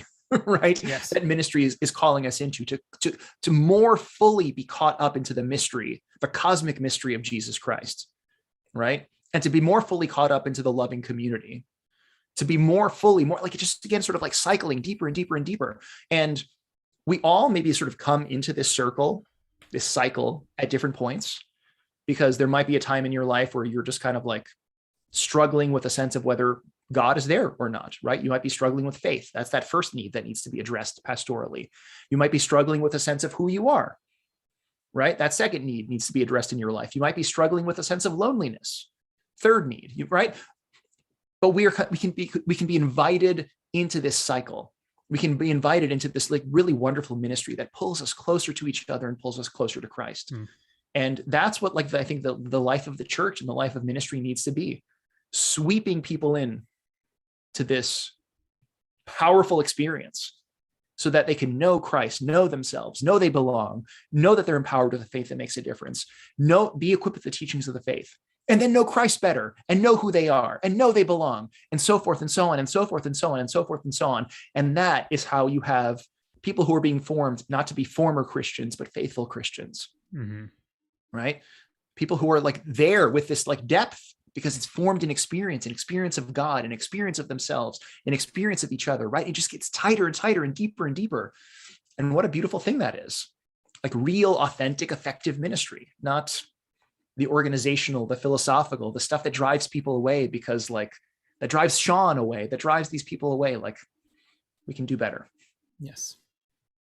right? Yes. That ministry is calling us into, to more fully be caught up into the mystery, the cosmic mystery of Jesus Christ, right? And to be more fully caught up into the loving community, to be more like, it just, again, sort of like cycling deeper and deeper and deeper. And we all maybe sort of come into this cycle at different points, because there might be a time in your life where you're just kind of like struggling with a sense of whether God is there or not, right? You might be struggling with faith. That's that 1st need that needs to be addressed pastorally. You might be struggling with a sense of who you are, right? That 2nd need needs to be addressed in your life. You might be struggling with a sense of loneliness. 3rd need, right? But we can be invited into this cycle. We can be invited into this like really wonderful ministry that pulls us closer to each other and pulls us closer to Christ. And that's what like I think the life of the church and the life of ministry needs to be, sweeping people in to this powerful experience so that they can know Christ, know themselves, know they belong, know that they're empowered with a faith that makes a difference, be equipped with the teachings of the faith, and then know Christ better and know who they are and know they belong, and so forth and so on and so forth and so on and so forth and so on. And that is how you have people who are being formed not to be former Christians, but faithful Christians, right? People who are like there with this like depth, because it's formed in experience, an experience of God, an experience of themselves, an experience of each other, right? It just gets tighter and tighter and deeper. And what a beautiful thing that is. Like real, authentic, effective ministry, not the organizational, the philosophical, the stuff that drives people away because like that drives Sean away, that drives these people away. Like we can do better. Yes.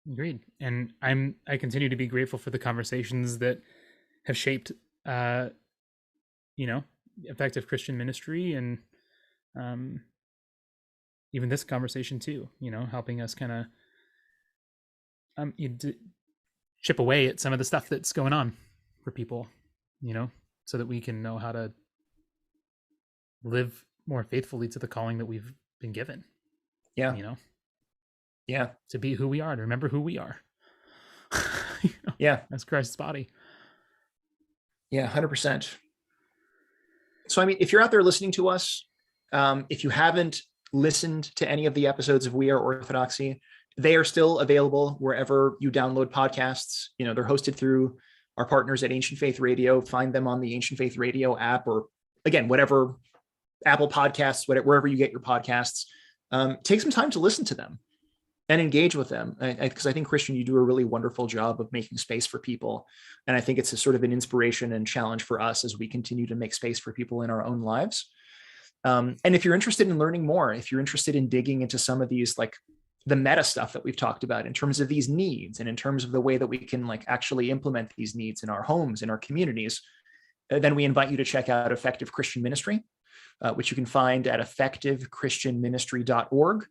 Agreed. And I continue to be grateful for the conversations that have shaped, effective Christian ministry, and even this conversation too, helping us kind of chip away at some of the stuff that's going on for people, so that we can know how to live more faithfully to the calling that we've been given. Yeah. Yeah. To be who we are, to remember who we are. Yeah. As Christ's body. Yeah, 100%. So, I mean, if you're out there listening to us, if you haven't listened to any of the episodes of We Are Orthodoxy, they are still available wherever you download podcasts. They're hosted through our partners at Ancient Faith Radio. Find them on the Ancient Faith Radio app, or again, whatever, Apple Podcasts, wherever you get your podcasts. Take some time to listen to them and engage with them, because I think, Christian, you do a really wonderful job of making space for people. And I think it's a sort of an inspiration and challenge for us as we continue to make space for people in our own lives. And if you're interested in learning more, if you're interested in digging into some of these, like the meta stuff that we've talked about in terms of these needs and in terms of the way that we can like actually implement these needs in our homes, in our communities, then we invite you to check out Effective Christian Ministry, which you can find at effectivechristianministry.org.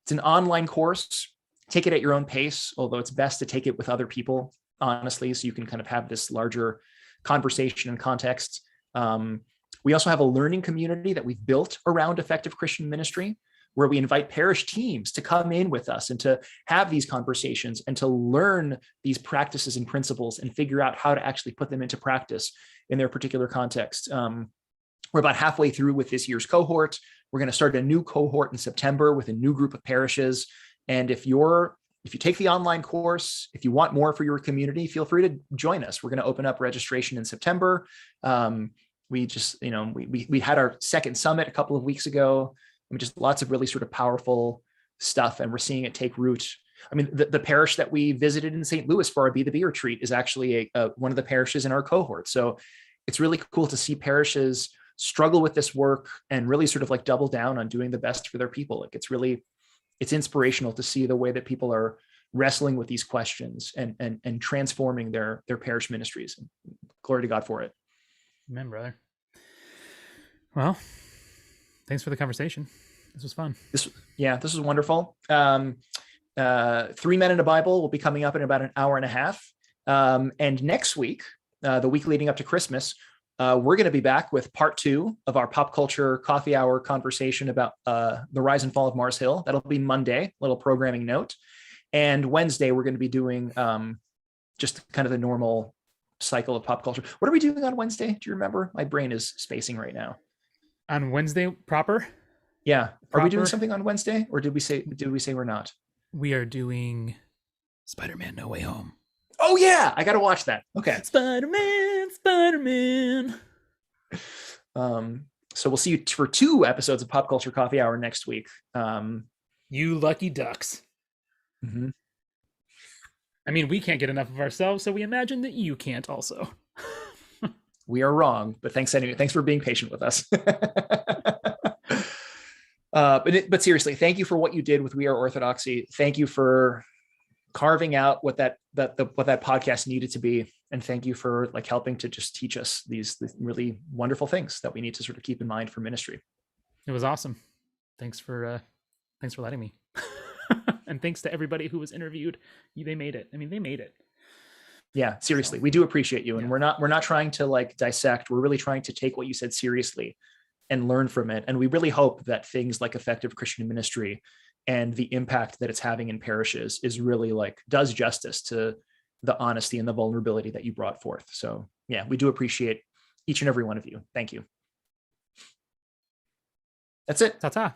It's an online course. Take it at your own pace, although it's best to take it with other people, honestly, so you can kind of have this larger conversation and context. We also have a learning community that we've built around Effective Christian Ministry, where we invite parish teams to come in with us and to have these conversations and to learn these practices and principles and figure out how to actually put them into practice in their particular context. We're about halfway through with this year's cohort. We're going to start a new cohort in September with a new group of parishes. And if you take the online course, if you want more for your community, feel free to join us. We're going to open up registration in September. We just, we had our second summit a couple of weeks ago. Just lots of really sort of powerful stuff, and we're seeing it take root. I mean, the parish that we visited in St. Louis for our Be the Bee retreat is actually one of the parishes in our cohort. So it's really cool to see parishes struggle with this work and really sort of like double down on doing the best for their people. Like it's inspirational to see the way that people are wrestling with these questions and transforming their parish ministries. And glory to God for it. Amen, brother. Well, thanks for the conversation. This was fun. This was wonderful. 3 Men in a Bible will be coming up in about an hour and a half. And next week, the week leading up to Christmas, we're going to be back with part 2 of our pop culture coffee hour conversation about the rise and fall of Mars Hill. That'll be Monday, little programming note. And Wednesday, we're going to be doing just kind of the normal cycle of pop culture. What are we doing on Wednesday? Do you remember? My brain is spacing right now. On Wednesday proper? Yeah. Are we doing something on Wednesday, or did we say we're not? We are doing Spider-Man No Way Home. Oh yeah, I got to watch that. Okay. Spider-Man. So we'll see you for 2 episodes of Pop Culture Coffee Hour next week. You lucky ducks. Mm-hmm. I mean, we can't get enough of ourselves, so we imagine that you can't also. We are wrong, but thanks anyway. Thanks for being patient with us. But seriously, thank you for what you did with We Are Orthodoxy. Thank you for carving out what that podcast needed to be, and thank you for like helping to just teach us these really wonderful things that we need to sort of keep in mind for ministry. It was awesome. Thanks for letting me. And thanks to everybody who was interviewed. They made it. I mean, they made it. Yeah, seriously, we do appreciate you. And Yeah. we're not trying to like dissect. We're really trying to take what you said seriously and learn from it. And we really hope that things like effective Christian ministry and the impact that it's having in parishes is really like does justice to the honesty and the vulnerability that you brought forth. So yeah, we do appreciate each and every one of you. Thank you. That's it. Ta-ta.